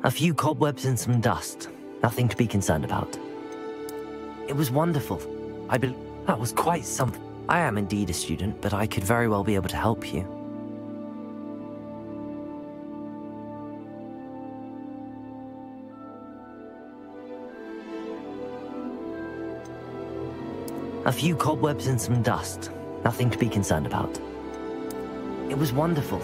A few cobwebs and some dust. Nothing to be concerned about. It was wonderful. That was quite something. I am indeed a student, but I could very well be able to help you. A few cobwebs and some dust. Nothing to be concerned about. It was wonderful.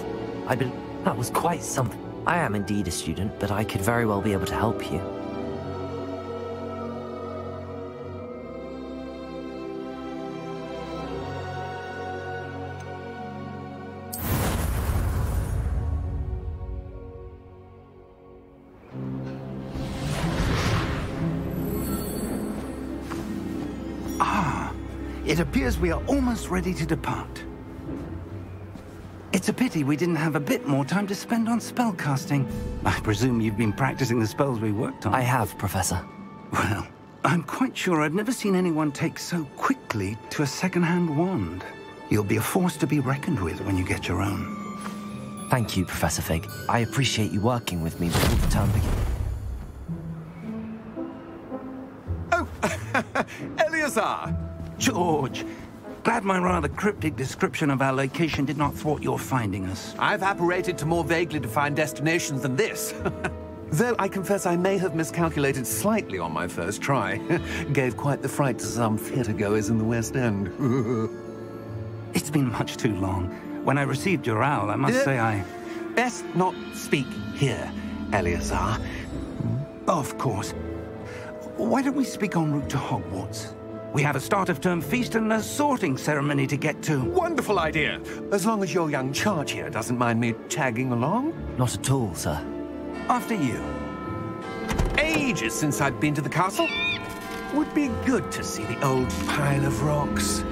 That was quite something. I am indeed a student, but I could very well be able to help you. It appears we are almost ready to depart. It's a pity we didn't have a bit more time to spend on spellcasting. I presume you've been practicing the spells we worked on. I have, Professor. Well, I'm quite sure I've never seen anyone take so quickly to a second-hand wand. You'll be a force to be reckoned with when you get your own. Thank you, Professor Fig. I appreciate you working with me before the term begins. Oh, Eleazar! George, glad my rather cryptic description of our location did not thwart your finding us. I've apparated to more vaguely defined destinations than this. Though I confess I may have miscalculated slightly on my first try. Gave quite the fright to some theatre-goers in the West End. It's been much too long. When I received your owl, I must say I... Best not speak here, Eleazar. Of course. Why don't we speak en route to Hogwarts? We have a start-of-term feast and a sorting ceremony to get to. Wonderful idea! As long as your young charge here doesn't mind me tagging along. Not at all, sir. After you. Ages since I'd been to the castle. Would be good to see the old pile of rocks.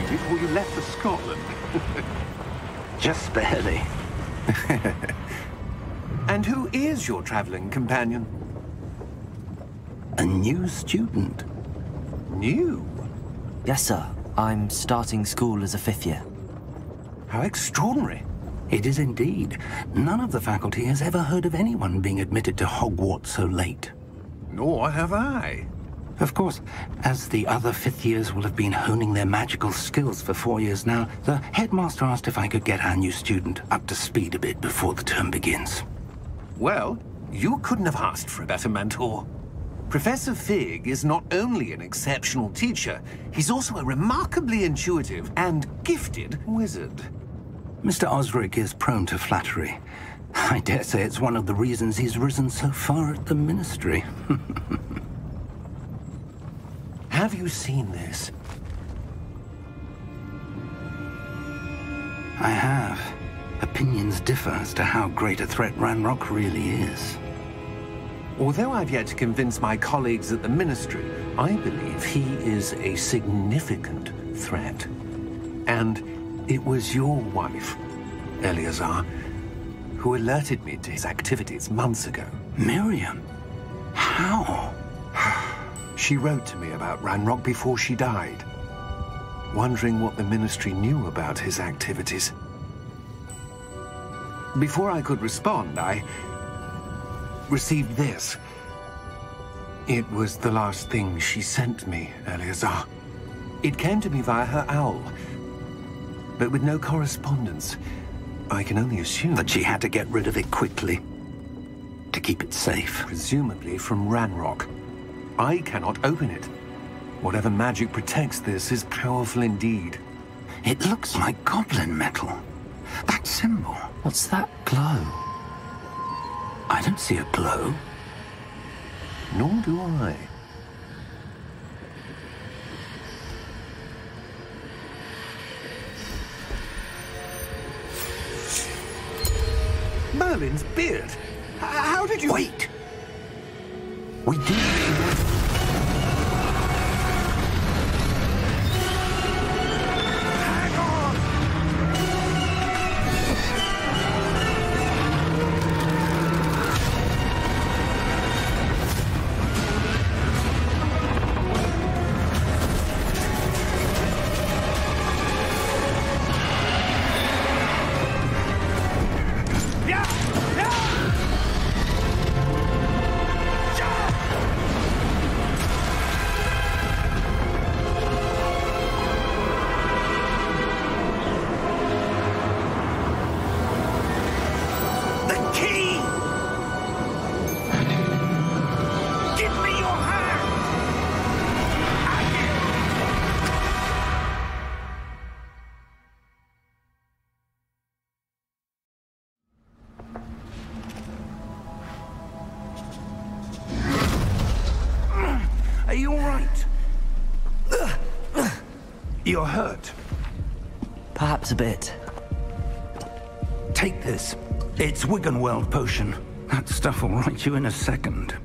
Before you left for Scotland. Just barely. And who is your traveling companion? A new student. New? Yes, sir. I'm starting school as a 5th year. How extraordinary. It is indeed. None of the faculty has ever heard of anyone being admitted to Hogwarts so late. Nor have I. Of course, as the other 5th years will have been honing their magical skills for 4 years now, the headmaster asked if I could get our new student up to speed a bit before the term begins. Well, you couldn't have asked for a better mentor. Professor Fig is not only an exceptional teacher, he's also a remarkably intuitive and gifted wizard. Mr. Osric is prone to flattery. I dare say it's one of the reasons he's risen so far at the Ministry. Have you seen this? I have. Opinions differ as to how great a threat Ranrock really is. Although I've yet to convince my colleagues at the Ministry, I believe he is a significant threat. And it was your wife, Eleazar, who alerted me to his activities months ago. Miriam? How? She wrote to me about Ranrock before she died, wondering what the Ministry knew about his activities. Before I could respond, I received this. It was the last thing she sent me, Eleazar. It came to me via her owl, but with no correspondence. I can only assume that she had to get rid of it quickly to keep it safe. Presumably from Ranrock. I cannot open it. Whatever magic protects this is powerful indeed. It looks like goblin metal. That symbol. What's that glow? I don't see a glow. Nor do I. Merlin's beard. How did you... Wait! We did... Are you all right? You're hurt. Perhaps a bit. Take this. It's Wiggenweld potion. That stuff will right you in a second.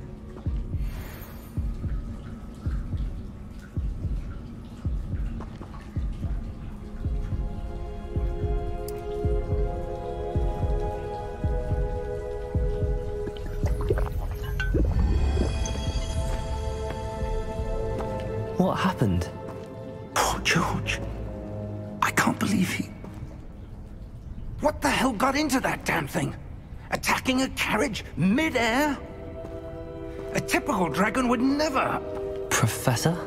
What happened? Poor George. I can't believe he... What the hell got into that damn thing? Attacking a carriage mid-air? A typical dragon would never... Professor?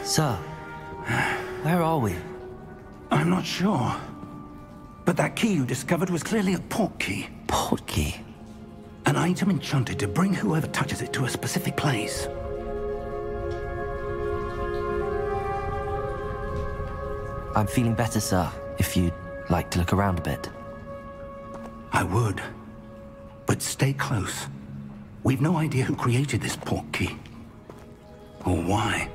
Sir, where are we? I'm not sure. But that key you discovered was clearly a port key. Port key? An item enchanted to bring whoever touches it to a specific place. I'm feeling better, sir, if you'd like to look around a bit. I would. But stay close. We've no idea who created this port key. Or why.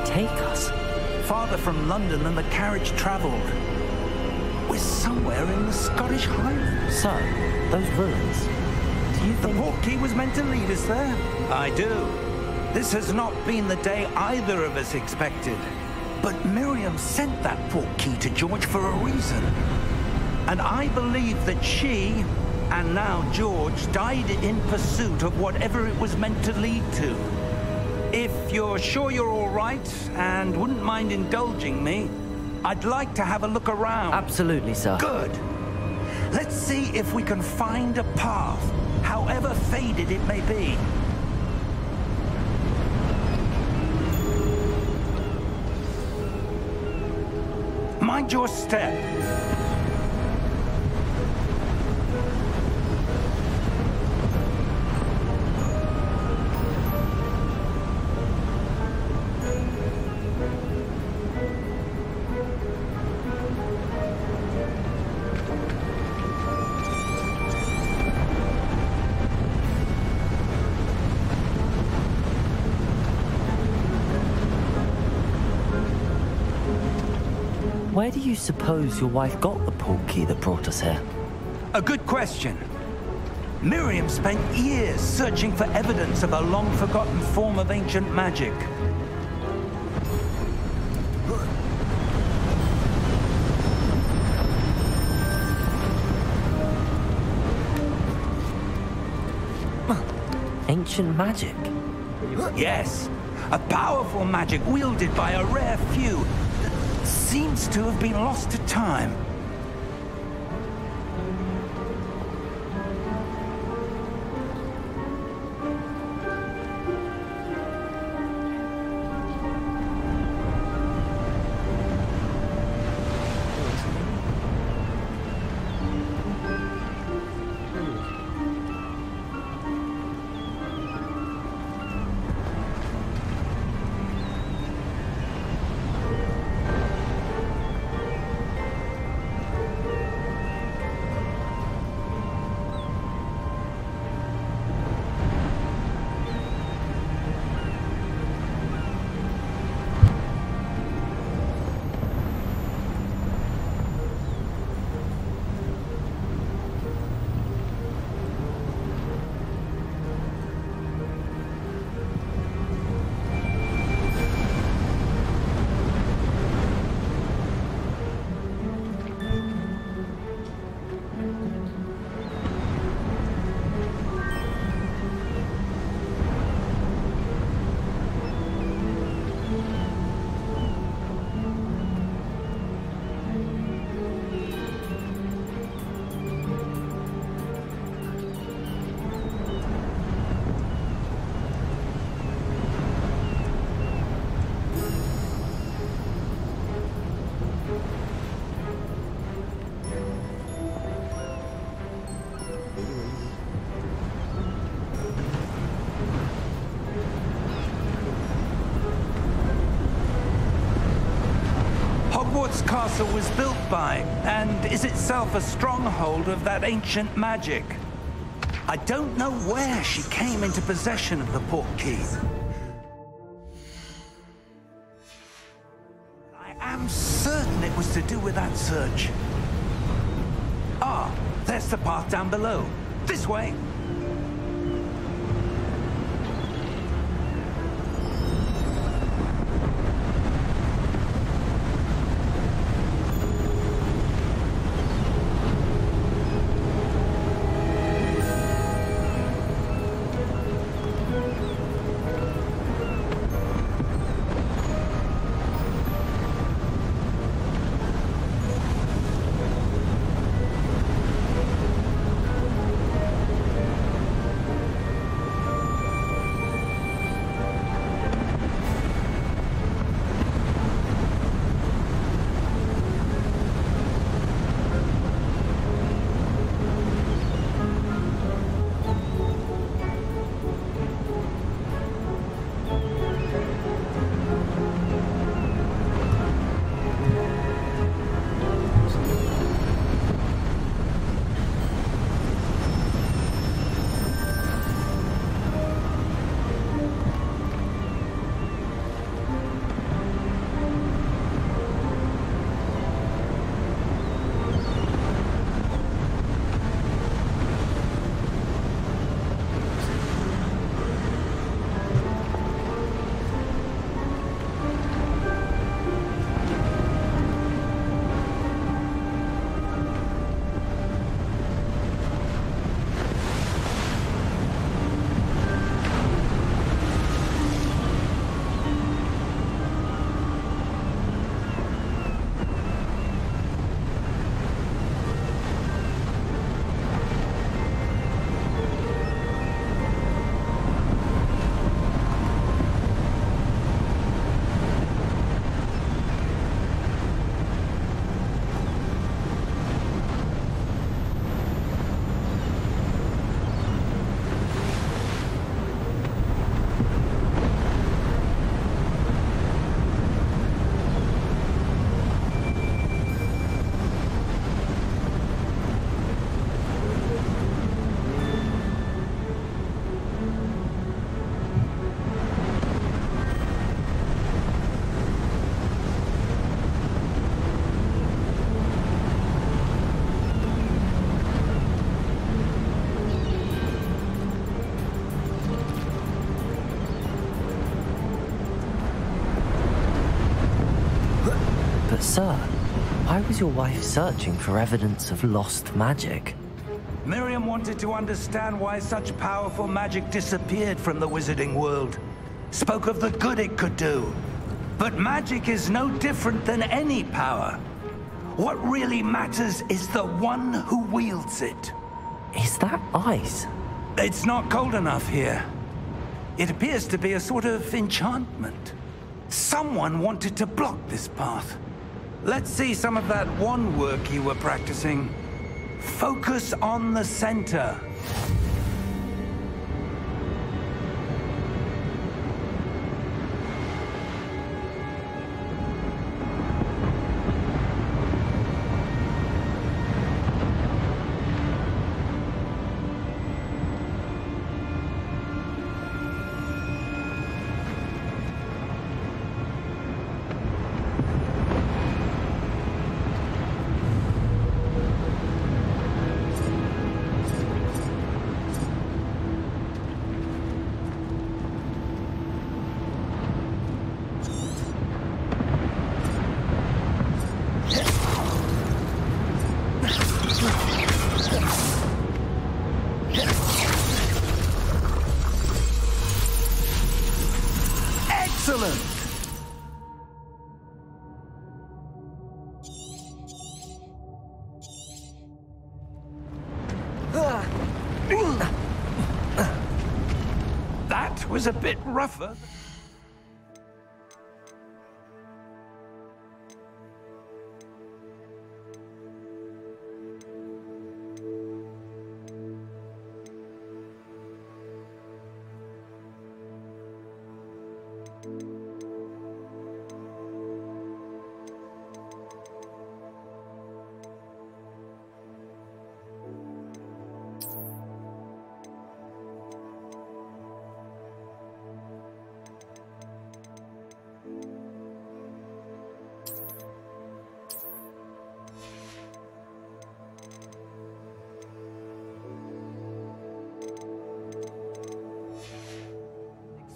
Take us? Farther from London than the carriage travelled. We're somewhere in the Scottish Highlands. So, those ruins. Do you think... The port key was meant to lead us there? I do. This has not been the day either of us expected. But Miriam sent that port key to George for a reason. And I believe that she, and now George, died in pursuit of whatever it was meant to lead to. If you're sure you're all right, and wouldn't mind indulging me, I'd like to have a look around. Absolutely, sir. Good. Let's see if we can find a path, however faded it may be. Mind your step. Where do you suppose your wife got the port key that brought us here? A good question. Miriam spent years searching for evidence of a long-forgotten form of ancient magic. Ancient magic? Yes, a powerful magic wielded by a rare few that seems to have been lost to time. Hogwarts Castle was built by, and is itself a stronghold of that ancient magic. I don't know where she came into possession of the portkey. I am certain it was to do with that search. Ah, there's the path down below. This way. Sir, why was your wife searching for evidence of lost magic? Miriam wanted to understand why such powerful magic disappeared from the wizarding world. Spoke of the good it could do. But magic is no different than any power. What really matters is the one who wields it. Is that ice? It's not cold enough here. It appears to be a sort of enchantment. Someone wanted to block this path. Let's see some of that wand work you were practicing. Focus on the center. Excellent! That was a bit rougher.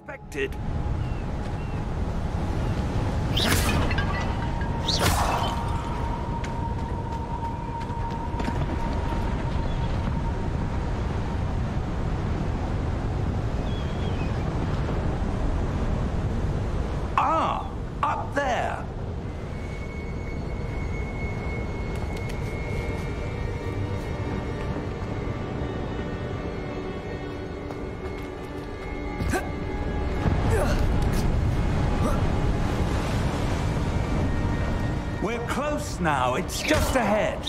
Expected. Ah, up there. We're close now. It's just ahead.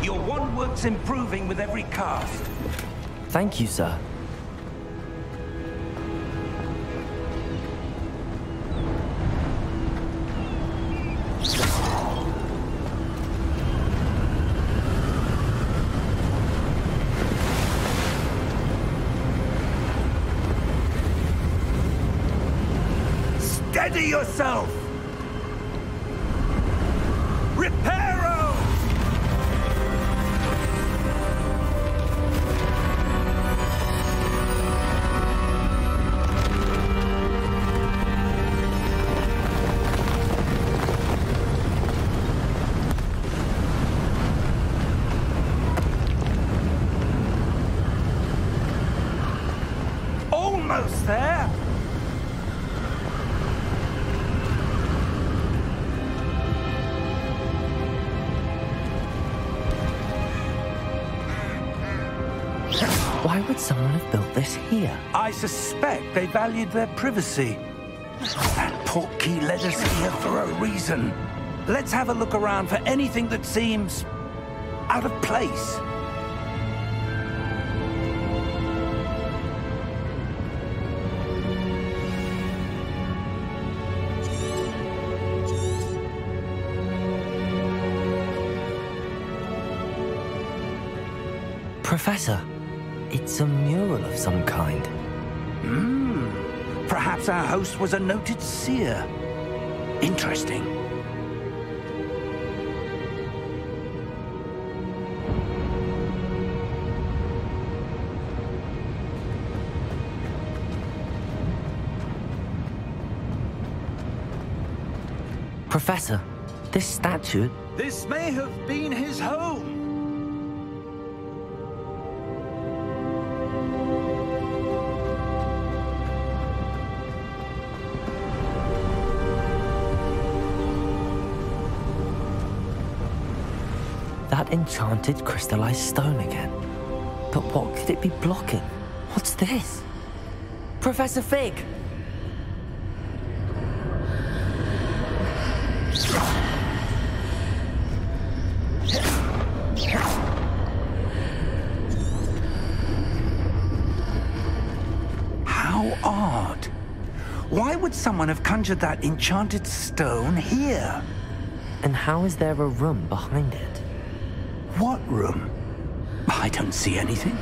Your wand work's improving with every cast. Thank you, sir. Steady yourself! Reparo! Almost there! Why would someone have built this here? I suspect they valued their privacy. That portkey led us here for a reason. Let's have a look around for anything that seems out of place. Professor, it's a mural of some kind. Perhaps our host was a noted seer. Interesting. Professor, this statue... This may have been his home. That enchanted crystallized stone again. But what could it be blocking? What's this? Professor Fig! How odd. Why would someone have conjured that enchanted stone here? And how is there a room behind it? What room? I don't see anything.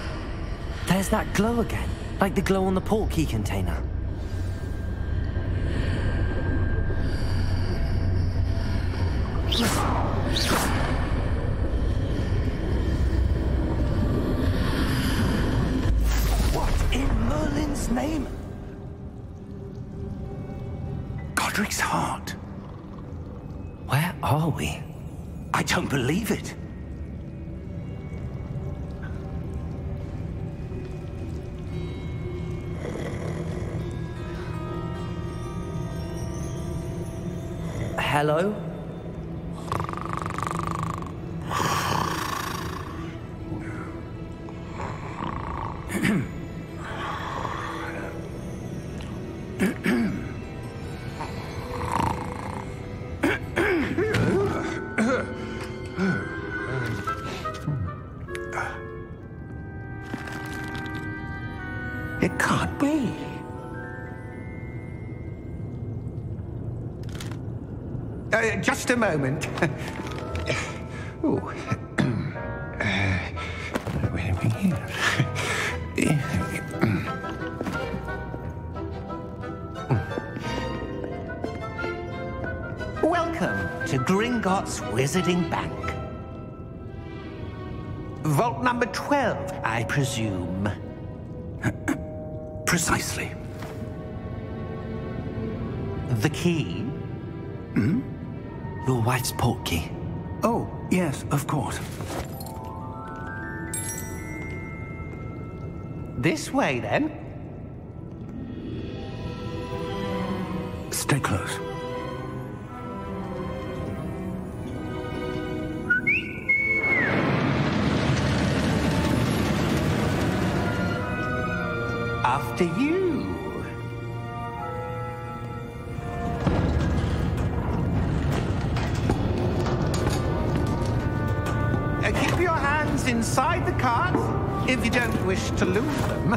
There's that glow again, like the glow on the portkey container. What in Merlin's name? Godric's heart. Where are we? I don't believe it. Hello? It can't be. Just a moment. Ooh. Wait a minute here. Welcome to Gringotts Wizarding Bank. Vault number 12, I presume. Precisely. The key? Hmm? Your wife's portkey. Oh, yes, of course. This way, then. Stay close. After you. Keep your hands inside the cart if you don't wish to lose them.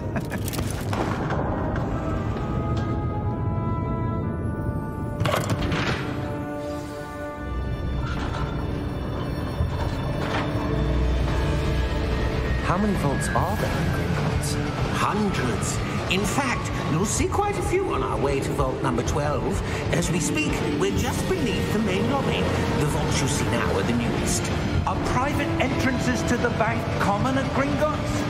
How many vaults are there in Gringotts? Hundreds. In fact, you'll see quite a few on our way to vault number 12. As we speak, we're just beneath the main lobby. The vaults you see now are the newest. Are private entrances to the bank common at Gringotts?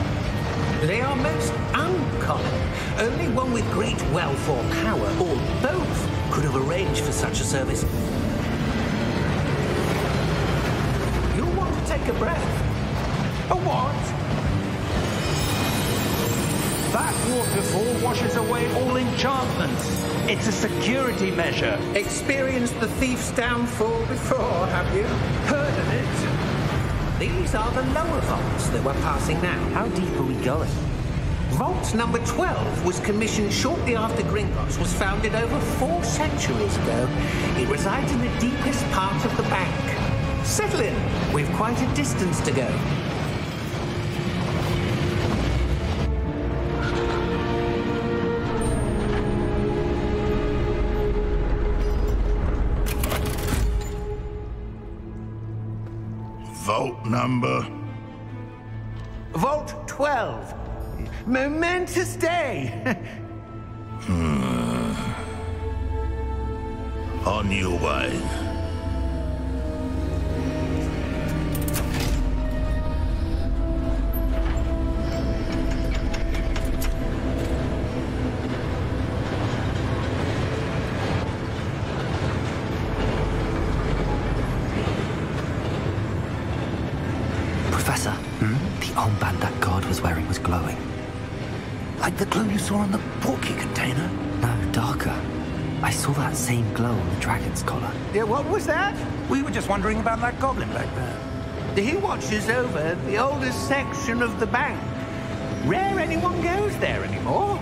They are most uncommon. Only one with great wealth or power, or both, could have arranged for such a service. You'll want to take a breath. A what? That waterfall washes away all enchantments. It's a security measure. Experienced the thief's downfall before, have you? Heard of it? These are the lower vaults that we're passing now. How deep are we going? Vault number 12 was commissioned shortly after Gringotts was founded over 4 centuries ago. It resides in the deepest part of the bank. Settle in. We've quite a distance to go. Vault number? Vault 12. Momentous day. On your way. The armband that guard was wearing was glowing. Like the glow you saw on the portkey container? No, darker. I saw that same glow on the dragon's collar. Yeah, what was that? We were just wondering about that goblin back there. He watches over the oldest section of the bank. Rare anyone goes there anymore.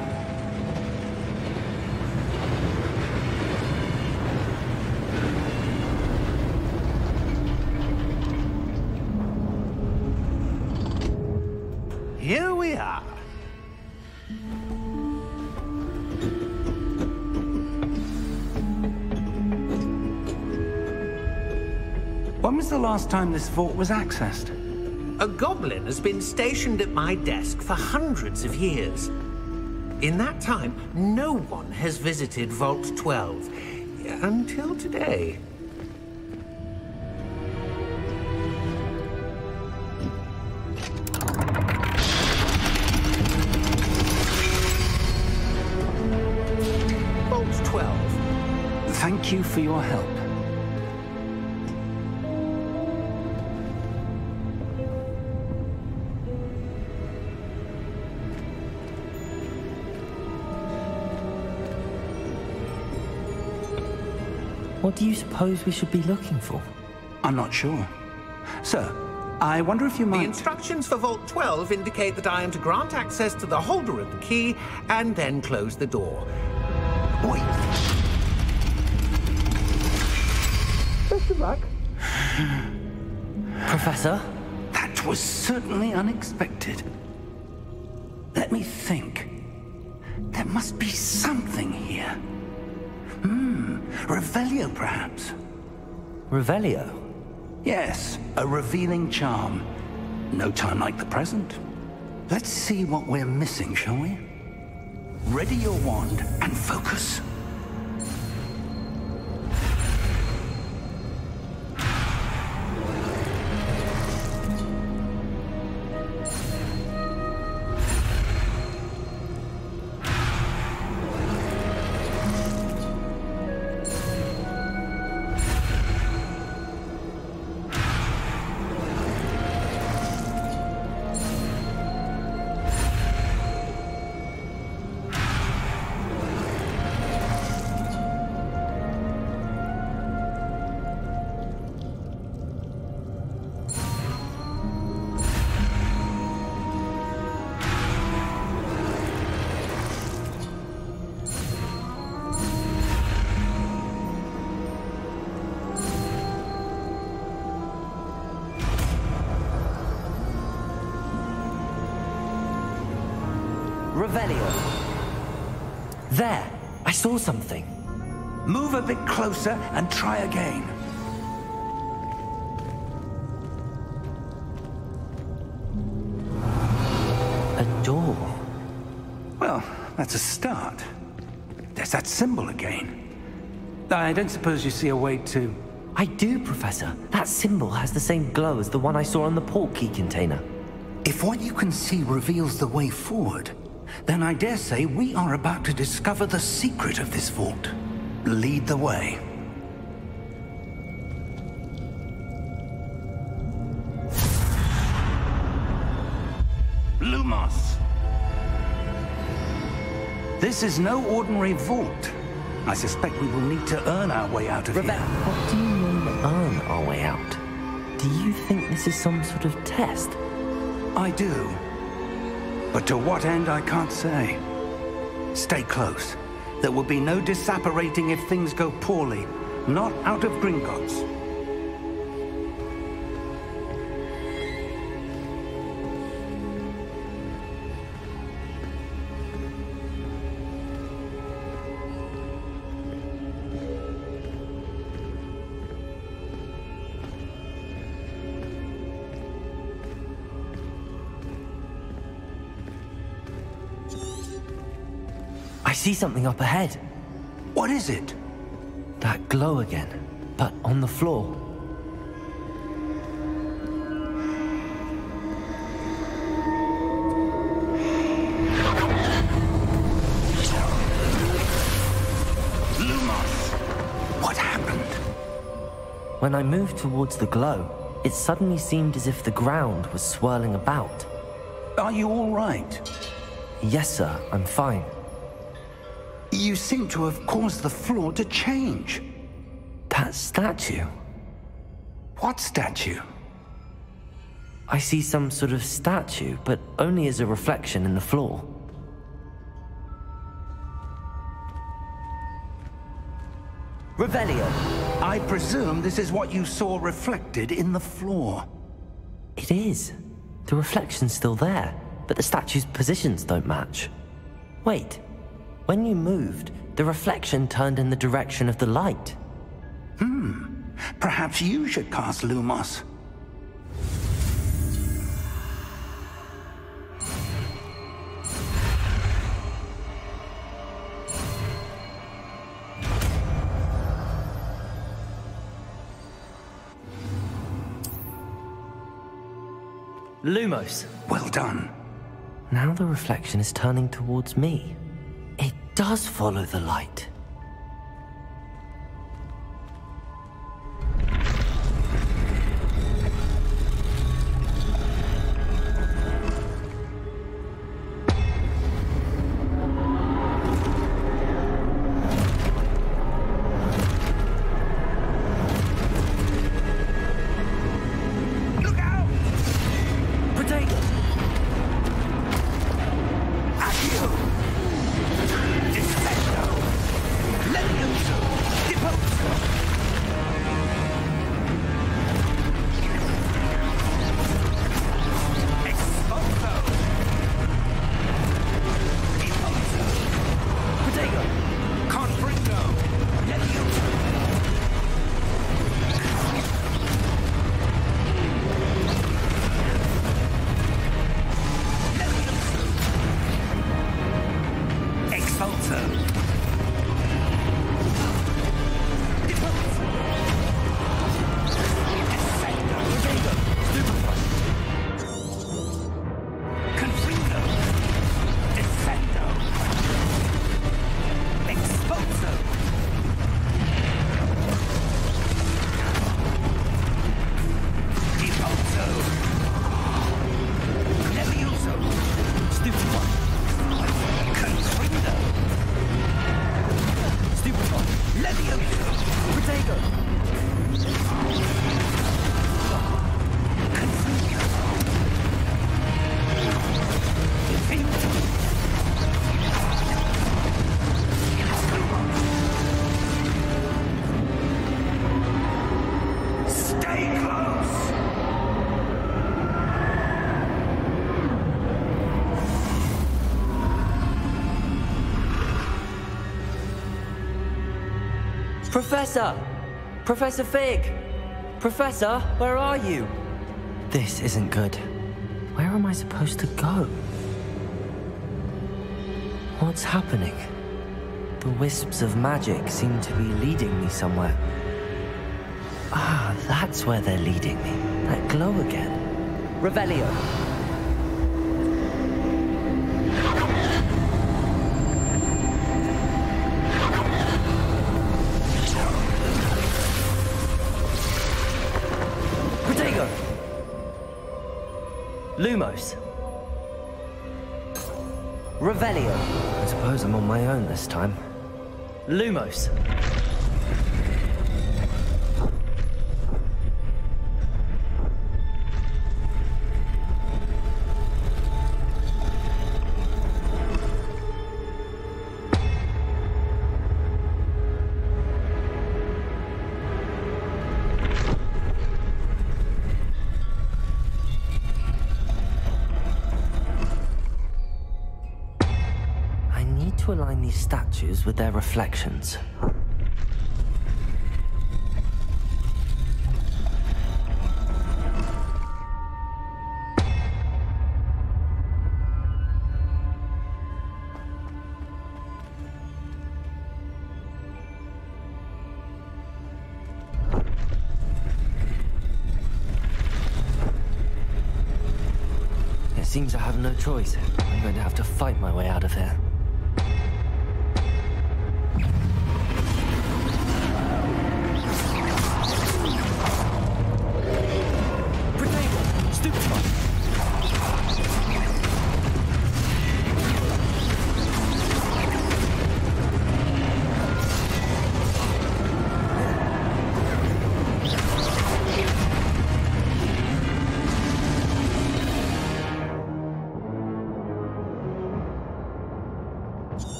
Here we are. When was the last time this vault was accessed? A goblin has been stationed at my desk for hundreds of years. In that time, no one has visited Vault 12. Until today. Vault 12. Thank you for your help. What do you suppose we should be looking for? I'm not sure. Sir, I wonder if you The might... instructions for Vault 12 indicate that I am to grant access to the holder of the key and then close the door. Wait. Best of luck. Professor? That was certainly unexpected. Let me think. There must be something here. Revelio, perhaps? Revelio? Yes, a revealing charm. No time like the present. Let's see what we're missing, shall we? Ready your wand and focus. Revelio. There! I saw something. Move a bit closer and try again. A door. Well, that's a start. There's that symbol again. I don't suppose you see a way to... I do, Professor. That symbol has the same glow as the one I saw on the portkey container. If what you can see reveals the way forward, then I dare say we are about to discover the secret of this vault. Lead the way. Lumos! This is no ordinary vault. I suspect we will need to earn our way out of here. What do you mean, earn our way out? Do you think this is some sort of test? I do. But to what end, I can't say. Stay close. There will be no disapparating if things go poorly. Not out of Gringotts. I see something up ahead. What is it? That glow again, but on the floor. Lumos! What happened? When I moved towards the glow, it suddenly seemed as if the ground was swirling about. Are you all right? Yes, sir, I'm fine. You seem to have caused the floor to change. That statue? What statue? I see some sort of statue, but only as a reflection in the floor. Revelio. I presume this is what you saw reflected in the floor. It is. The reflection's still there, but the statue's positions don't match. Wait. When you moved, the reflection turned in the direction of the light. Perhaps you should cast Lumos. Lumos. Well done. Now the reflection is turning towards me. It does follow the light. Professor! Professor Fig! Professor, where are you? This isn't good. Where am I supposed to go? What's happening? The wisps of magic seem to be leading me somewhere. Ah, that's where they're leading me. That glow again. Revelio. Lumos. Revelio. I suppose I'm on my own this time. Lumos. To align these statues with their reflections. It seems I have no choice. I'm going to have to fight my way out of here.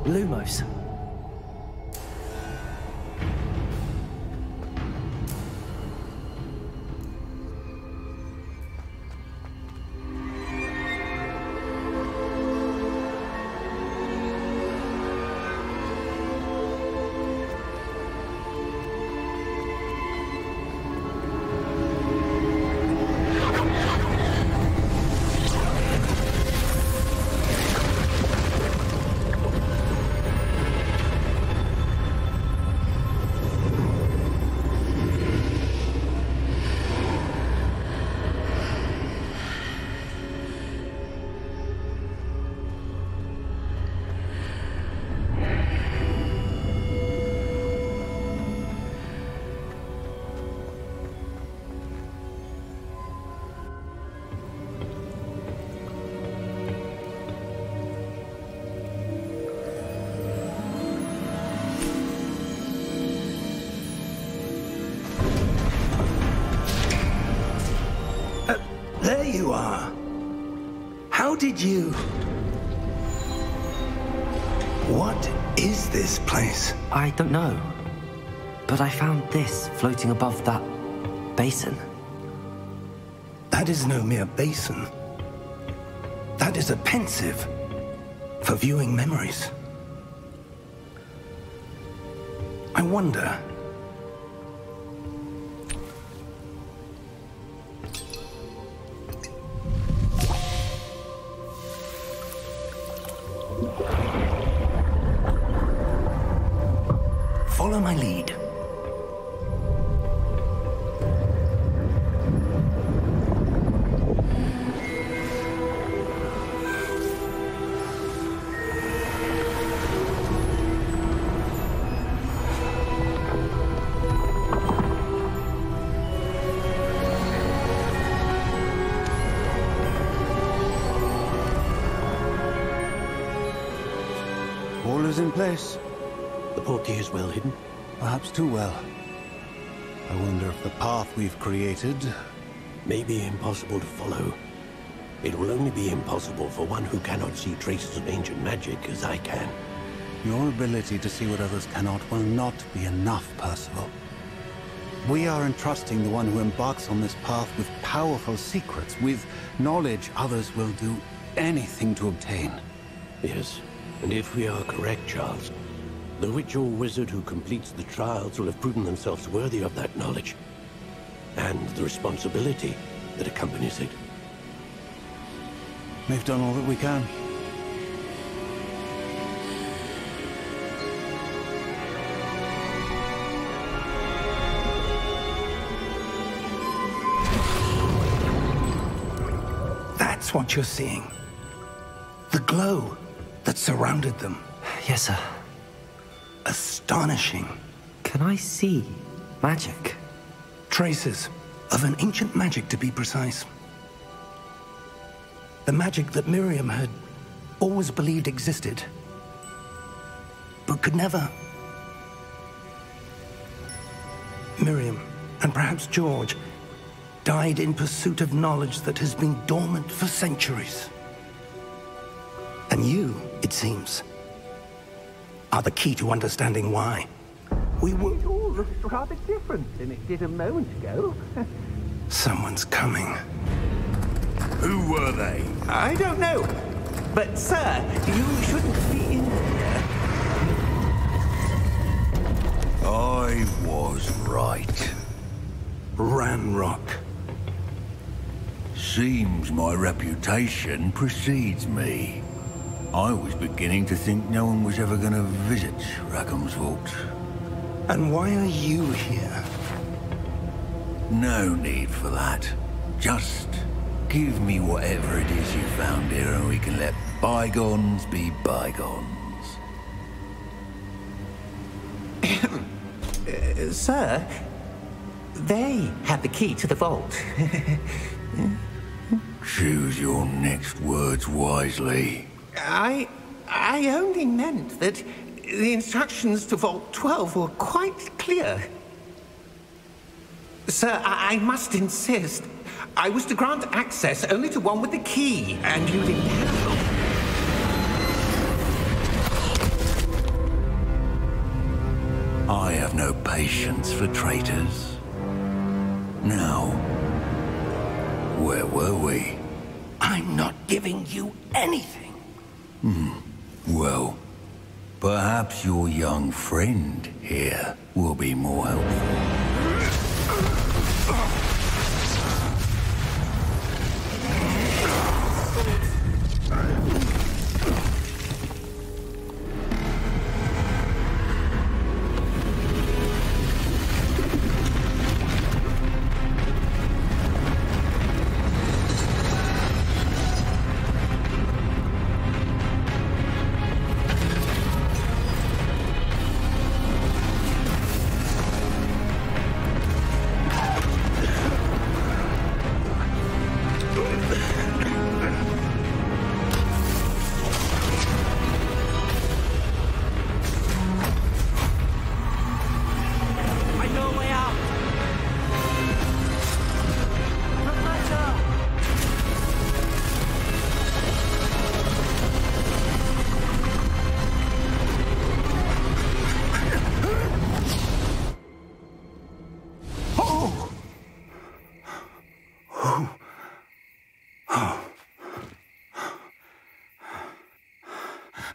Lumos. There you are. How did you... What is this place? I don't know. But I found this floating above that basin. That is no mere basin. That is a pensive for viewing memories. I wonder... Follow my lead. All is in place. The portkey is well hidden. Perhaps too well. I wonder if the path we've created... may be impossible to follow. It will only be impossible for one who cannot see traces of ancient magic as I can. Your ability to see what others cannot will not be enough, Percival. We are entrusting the one who embarks on this path with powerful secrets, with knowledge others will do anything to obtain. Yes, and if we are correct, Charles, the witch or wizard who completes the trials will have proven themselves worthy of that knowledge, and the responsibility that accompanies it. We've done all that we can. That's what you're seeing. The glow that surrounded them. Yes, sir. Astonishing. Can I see magic? Traces of an ancient magic, to be precise. The magic that Miriam had always believed existed, but could never. Miriam, and perhaps George, died in pursuit of knowledge that has been dormant for centuries. And you, it seems, are the key to understanding why. We were... It all looks rather different than it did a moment ago. Someone's coming. Who were they? I don't know. But, sir, you shouldn't be in here. I was right. Ranrock. Seems my reputation precedes me. I was beginning to think no one was ever going to visit Rackham's Vault. And why are you here? No need for that. Just give me whatever it is you found here and we can let bygones be bygones. Sir, they had the key to the vault. Choose your next words wisely. I only meant that the instructions to Vault 12 were quite clear. Sir, I must insist. I was to grant access only to one with the key, and you didn't have no patience for traitors. Now, where were we? I'm not giving you anything. Well, perhaps your young friend here will be more helpful.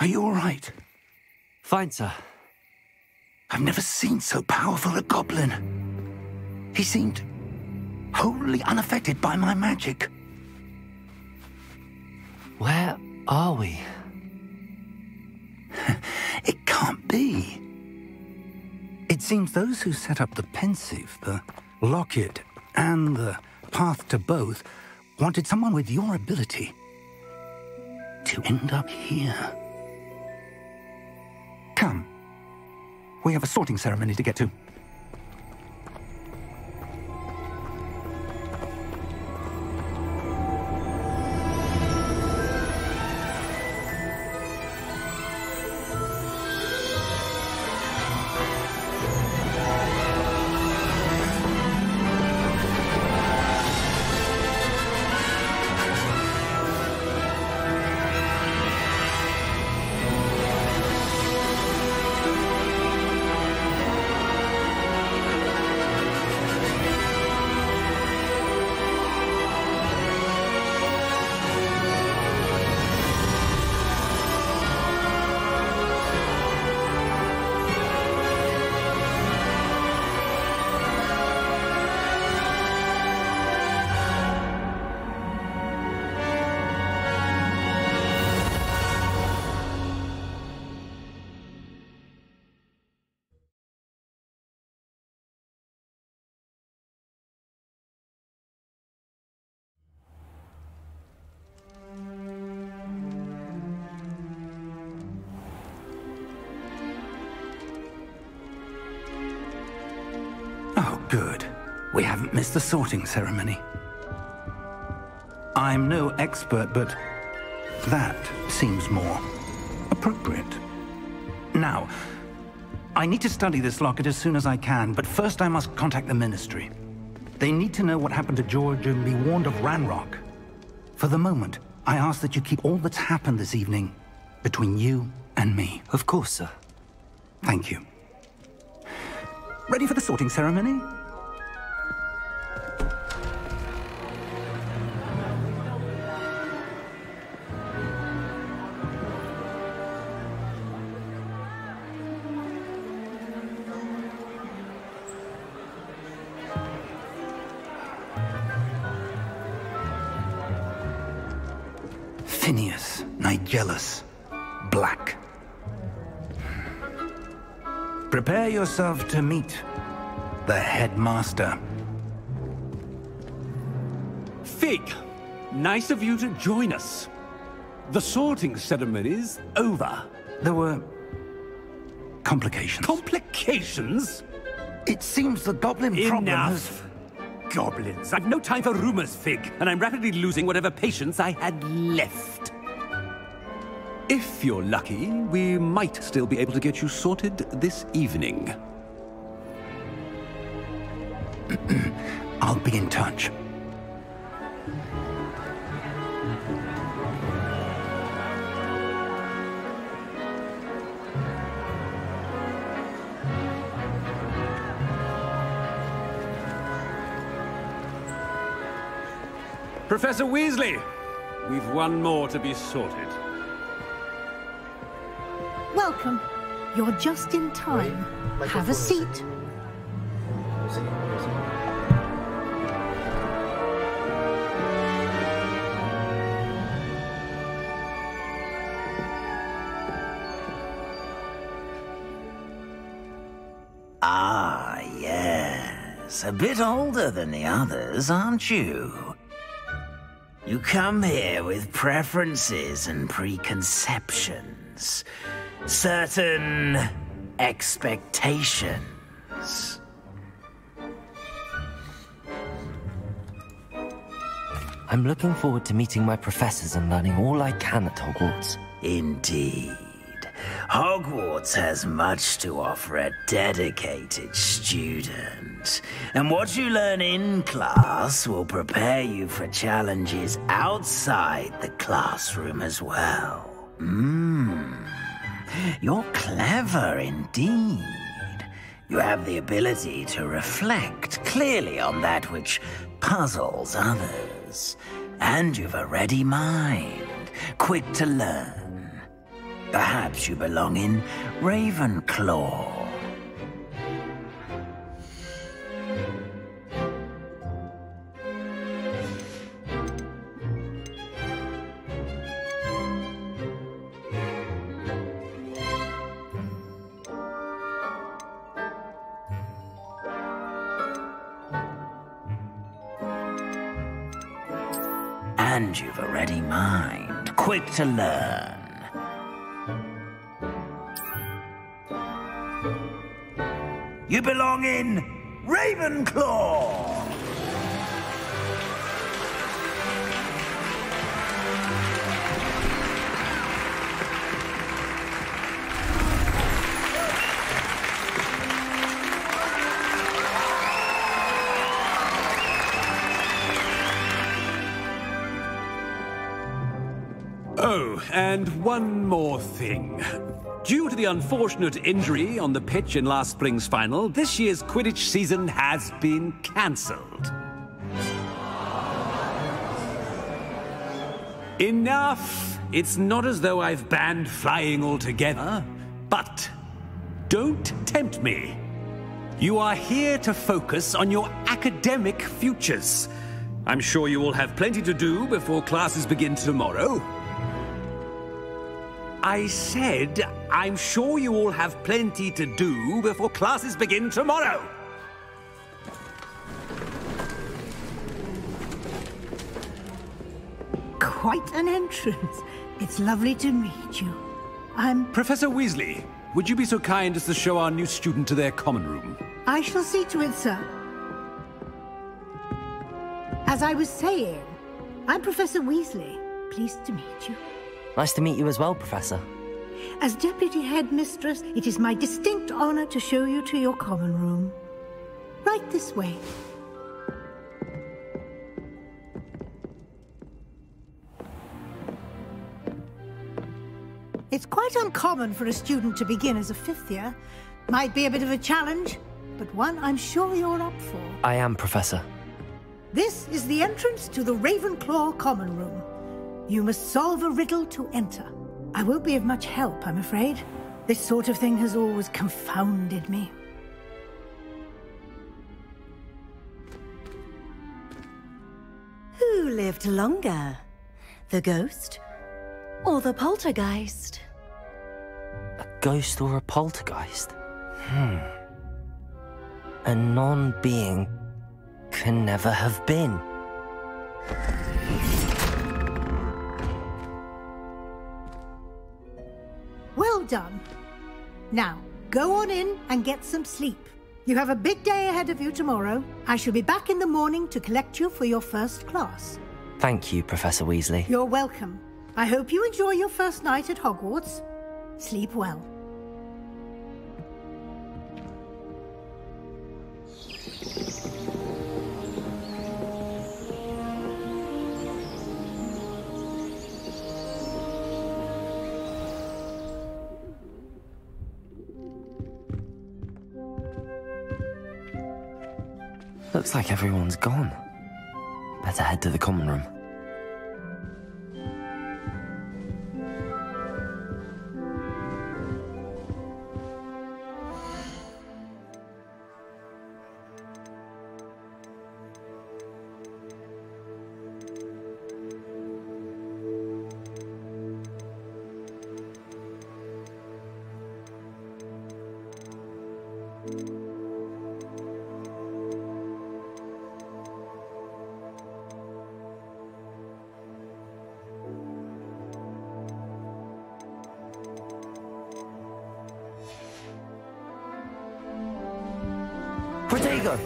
Are you all right? Fine, sir. I've never seen so powerful a goblin. He seemed wholly unaffected by my magic. Where are we? It can't be. It seems those who set up the pensive, the locket, and the path to both wanted someone with your ability to end up here. Come. We have a sorting ceremony to get to. Oh, good. We haven't missed the sorting ceremony. I'm no expert, but that seems more appropriate. Now, I need to study this locket as soon as I can, but first I must contact the Ministry. They need to know what happened to George and be warned of Ranrock. For the moment, I ask that you keep all that's happened this evening between you and me. Of course, sir. Thank you. Ready for the sorting ceremony? Phineas, Nigellus, Black. Prepare yourself to meet the headmaster. Fig, nice of you to join us. The sorting ceremony's over. There were complications. Complications? It seems the goblin problem has... Enough! Goblins. I've no time for rumors, Fig, and I'm rapidly losing whatever patience I had left. If you're lucky, we might still be able to get you sorted this evening. I'll be in touch. Professor Weasley, we've one more to be sorted. Welcome. You're just in time. Have a seat. Ah, yes. A bit older than the others, aren't you? You come here with preferences and preconceptions. Certain expectations. I'm looking forward to meeting my professors and learning all I can at Hogwarts. Indeed. Hogwarts has much to offer a dedicated student. And what you learn in class will prepare you for challenges outside the classroom as well. You're clever indeed. You have the ability to reflect clearly on that which puzzles others. And you've a ready mind, quick to learn. Perhaps you belong in Ravenclaw. And you've a ready mind, quick to learn. You belong in Ravenclaw! Oh, and one more thing. Due to the unfortunate injury on the pitch in last spring's final, this year's Quidditch season has been cancelled. Enough! It's not as though I've banned flying altogether, but don't tempt me. You are here to focus on your academic futures. I'm sure you will have plenty to do before classes begin tomorrow. I said, I'm sure you all have plenty to do before classes begin tomorrow. Quite an entrance. It's lovely to meet you. I'm... Professor Weasley, would you be so kind as to show our new student to their common room? I shall see to it, sir. As I was saying, I'm Professor Weasley. Pleased to meet you. Nice to meet you as well, Professor. As Deputy Headmistress, it is my distinct honor to show you to your common room. Right this way. It's quite uncommon for a student to begin as a fifth year. Might be a bit of a challenge, but one I'm sure you're up for. I am, Professor. This is the entrance to the Ravenclaw common room. You must solve a riddle to enter. I won't be of much help, I'm afraid. This sort of thing has always confounded me. Who lived longer? The ghost or the poltergeist? A ghost or a poltergeist? A non-being can never have been. Well done. Now, go on in and get some sleep. You have a big day ahead of you tomorrow. I shall be back in the morning to collect you for your first class. Thank you, Professor Weasley. You're welcome. I hope you enjoy your first night at Hogwarts. Sleep well. Looks like everyone's gone. Better head to the common room. There you go.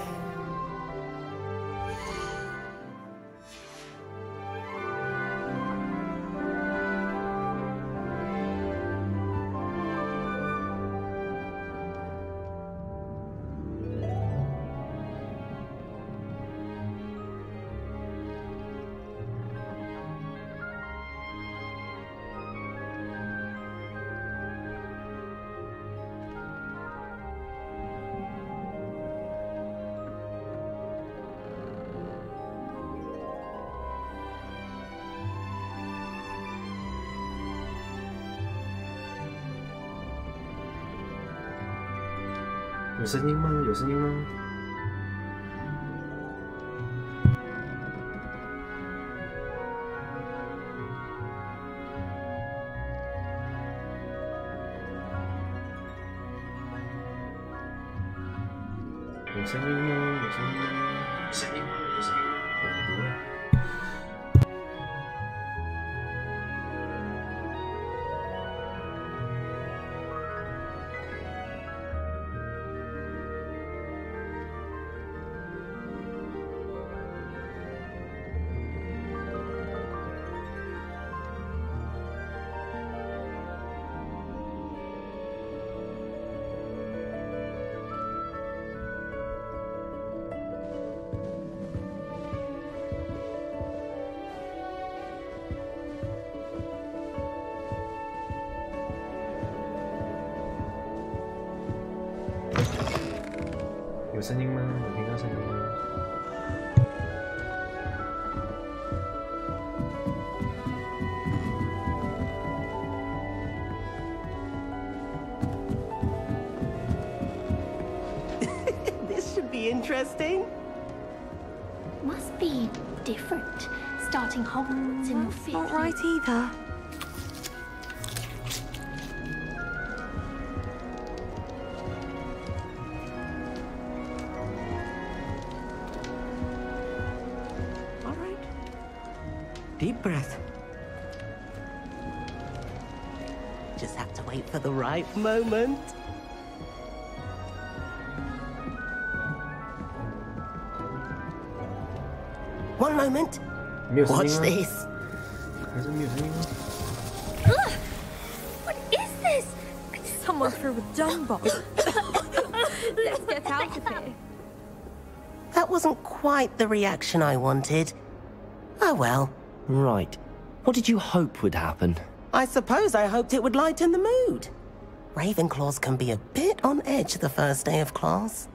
有声音吗？有声音吗？有声音吗？有声音吗？有声音吗？有声音吗？很多。有声音吗？有听到声音吗？This should be interesting. Must be different. Starting Hogwarts in the 50s. Not right either. Deep breath. Just have to wait for the right moment. One moment. Watch this. What is this? Someone threw a dung bomb. Let's get out of here. That wasn't quite the reaction I wanted. Oh well. Right. What did you hope would happen? I suppose I hoped it would lighten the mood. Ravenclaws can be a bit on edge the first day of class.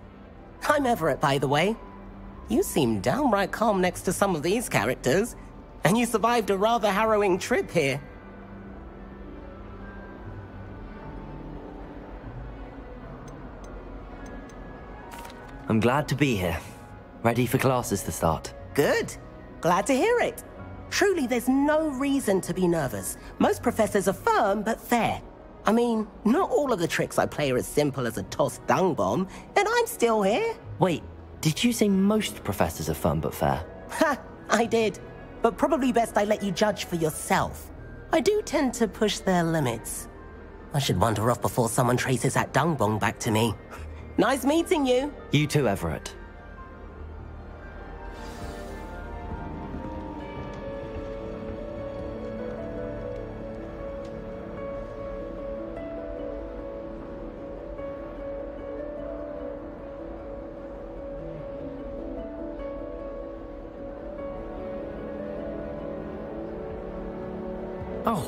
I'm Everett, by the way. You seem downright calm next to some of these characters, and you survived a rather harrowing trip here. I'm glad to be here. Ready for classes to start. Good. Glad to hear it. Truly, there's no reason to be nervous. Most professors are firm but fair. I mean, not all of the tricks I play are as simple as a tossed dung bomb, and I'm still here. Wait, did you say most professors are firm but fair? Ha! I did. But probably best I let you judge for yourself. I do tend to push their limits. I should wander off before someone traces that dung bomb back to me. Nice meeting you. You too, Everett. Oh.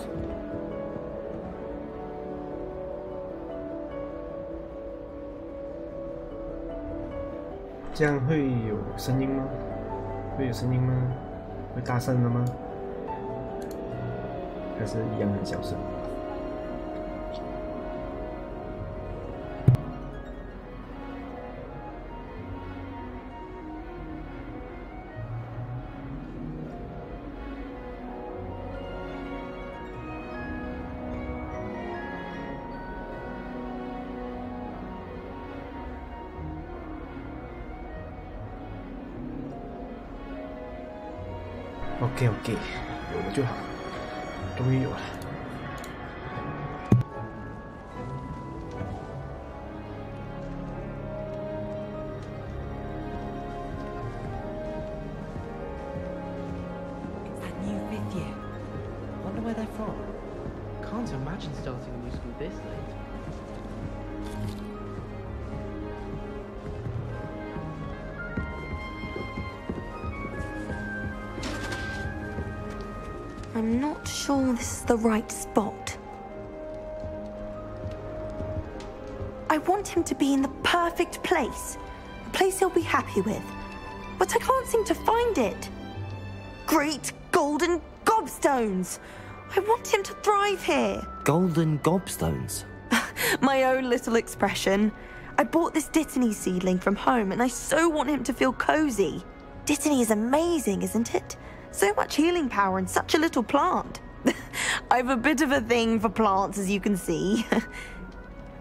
这样会有声音吗？会有声音吗？会大声了吗？还是一样很小声？ OK， 有了就好，终于有了。from? Can't imagine starting a new school this late. I'm not sure this is the right spot. I want him to be in the perfect place. A place he'll be happy with. But I can't seem to find it. Great golden gobstones! I want him to thrive here. Golden gobstones? My own little expression. I bought this Dittany seedling from home and I so want him to feel cozy. Dittany is amazing, isn't it? So much healing power in such a little plant. I've a bit of a thing for plants, as you can see.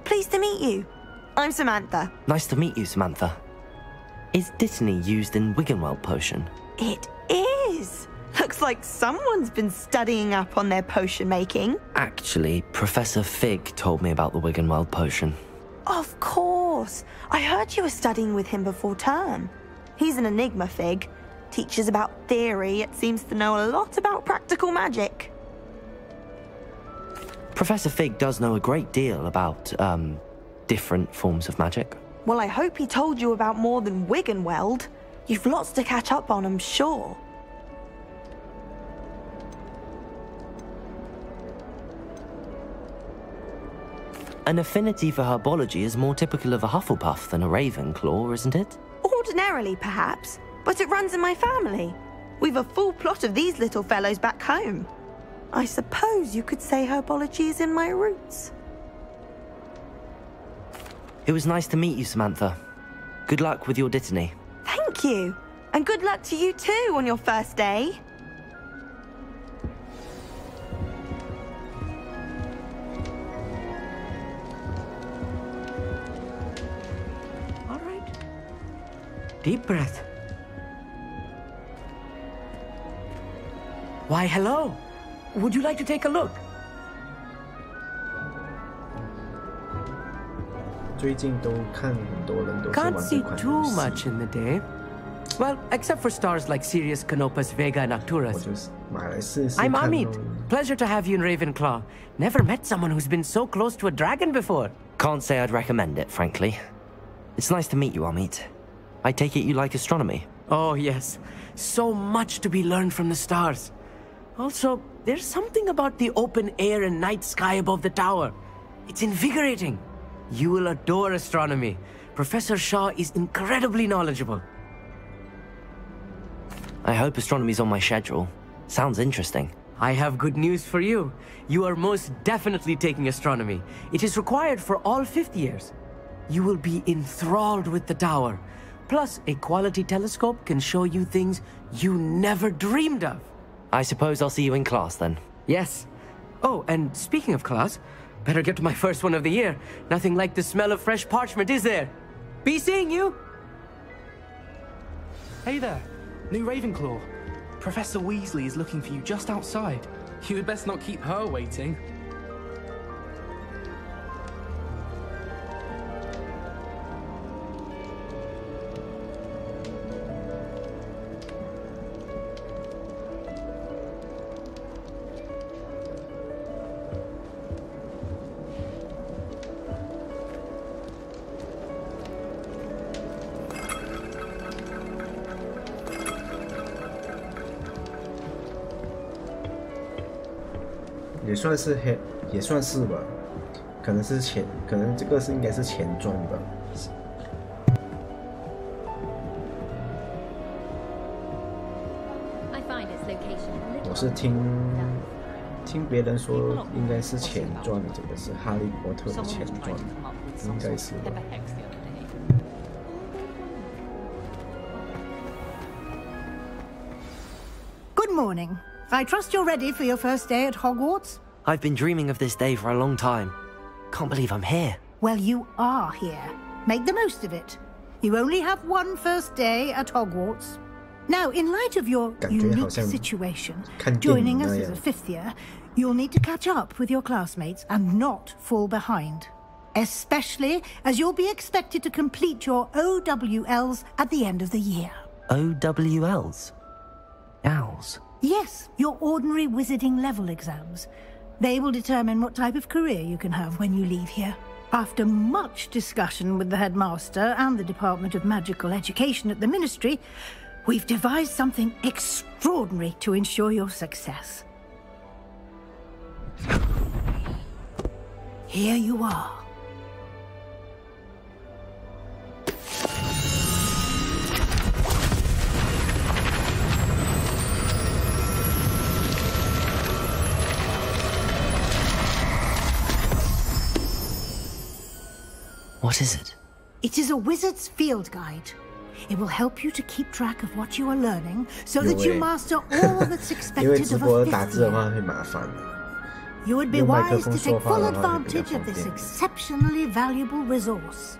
Pleased to meet you. I'm Samantha. Nice to meet you, Samantha. Is Dittany used in Wiggenweld potion? It is. Looks like someone's been studying up on their potion making. Actually, Professor Fig told me about the Wiggenweld potion. Of course. I heard you were studying with him before term. He's an enigma, Fig. Teaches about theory, yet seems to know a lot about practical magic. Professor Fig does know a great deal about, different forms of magic. Well, I hope he told you about more than Wiggenweld. You've lots to catch up on, I'm sure. An affinity for herbology is more typical of a Hufflepuff than a Ravenclaw, isn't it? Ordinarily, perhaps, but it runs in my family. We've a full plot of these little fellows back home. I suppose you could say herbology is in my roots. It was nice to meet you, Samantha. Good luck with your Dittany. Thank you. And good luck to you too on your first day. All right. Deep breath. Why, hello. Would you like to take a look? 最近都看很多人都是玩 Can't 这 see 款 too 游戏 much in the day. Well, except for stars like Sirius, Canopus, Vega, and 我 Arcturus. 就是买来试试 I'm 看 Amit. 咯 Pleasure to have you in Ravenclaw. Never met someone who's been so close to a dragon before. Can't say I'd recommend it, frankly. It's nice to meet you, Amit. I take it you like astronomy. Oh, yes. So much to be learned from the stars. Also, there's something about the open air and night sky above the tower. It's invigorating. You will adore astronomy. Professor Shaw is incredibly knowledgeable. I hope astronomy's on my schedule. Sounds interesting. I have good news for you. You are most definitely taking astronomy. It is required for all 5th years. You will be enthralled with the tower. Plus, a quality telescope can show you things you never dreamed of. I suppose I'll see you in class then. Yes. Oh, and speaking of class, better get to my first one of the year. Nothing like the smell of fresh parchment, is there? Be seeing you! Hey there, new Ravenclaw. Professor Weasley is looking for you just outside. You had best not keep her waiting.也算是黑，也算是吧，可能是前，可能这个是应该是前传吧。我是听别人说应该是前传，这个是哈利波特的前传，应该是吧。Good morning. I trust you're ready for your first day at Hogwarts? I've been dreaming of this day for a long time. Can't believe I'm here. Well, you are here. Make the most of it. You only have one first day at Hogwarts. Now, in light of your unique situation, joining us as a 5th year, you'll need to catch up with your classmates and not fall behind. Especially as you'll be expected to complete your OWLs at the end of the year. OWLs? Owls? Yes, your ordinary wizarding level exams. They will determine what type of career you can have when you leave here. After much discussion with the headmaster and the Department of Magical Education at the Ministry, we've devised something extraordinary to ensure your success. Here you are. What is it? It is a wizard's field guide. It will help you to keep track of what you are learning so that you master all that's expected of a fifth year. You would be wise to take full advantage of this exceptionally valuable resource.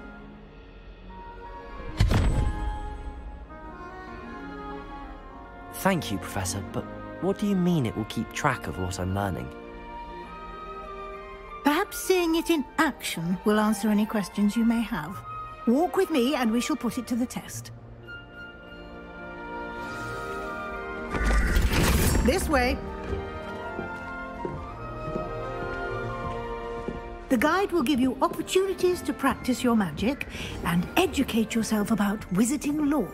Thank you, Professor, but what do you mean it will keep track of what I'm learning? Perhaps seeing it in action will answer any questions you may have. Walk with me and we shall put it to the test. This way. The guide will give you opportunities to practice your magic and educate yourself about wizarding lore.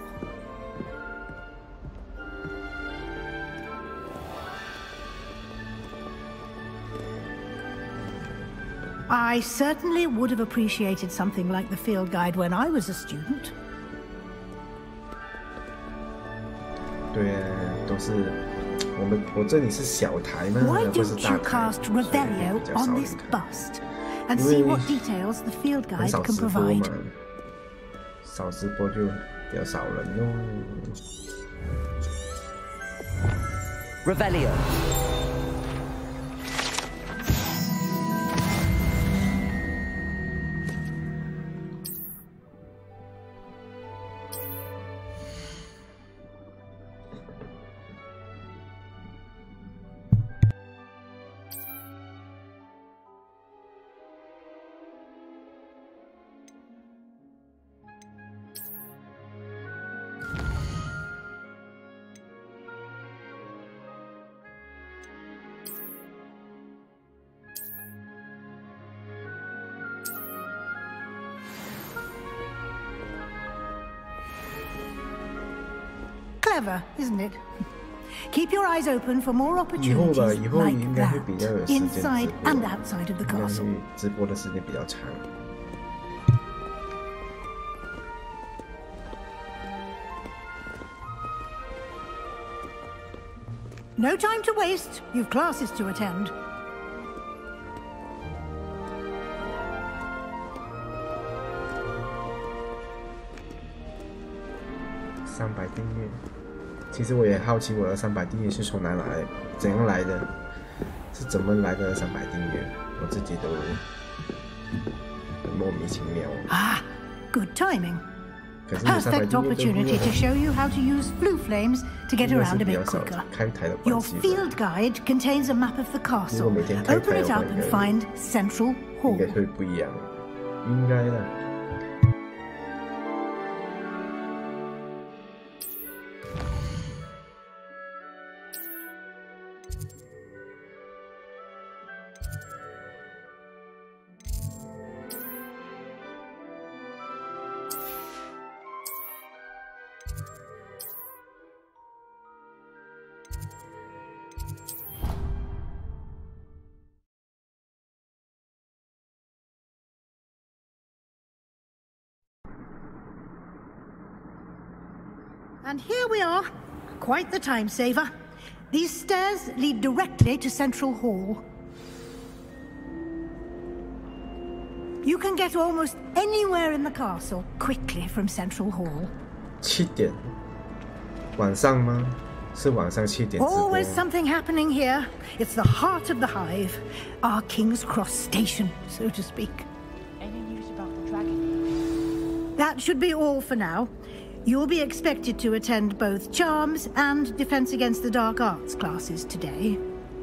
I certainly would have appreciated something like the field guide when I was a student. 对啊，都是我这里是小台嘛， Why 不是 don't 大 you 台， cast 所以 Revelio 比较 on 少 this 人看。 bust and see what details the field 很 guide 少 can 直播 provide? 嘛，少直播就比较少人用。Revelio. Clever, isn't it? Keep your eyes open for more 以后吧， opportunities 以后 like 应该会 that, 比较有时间直 inside 播， and outside of the 应该 castle. 会直播的时间比较长。 No time to waste. You've classes to attend. 300订阅，其实我也好奇我的300订阅是从哪来，怎样来的，是怎么来的300订阅，我自己都很莫名其妙。 Ah, good timing. 可是你300 Perfect 订阅就 opportunity to show you how to use blue flames to get 应该是 around a 比 bit 较少 quicker. 开台的 Your 关系吧， field guide contains a map of the 如果 castle. 每天开 Open 台 it 的话， up 应 and 该 find Central 应该 Hall. 会不一样，应该的。 And here we are. Quite the time saver. These stairs lead directly to Central Hall. You can get almost anywhere in the castle quickly from Central Hall. 7点，晚上吗？是晚上7点直播。 Always something happening here. It's the heart of the hive. Our King's Cross station, so to speak. Any news about the dragon? That should be all for now. You'll be expected to attend both Charms and Defense Against the Dark Arts classes today.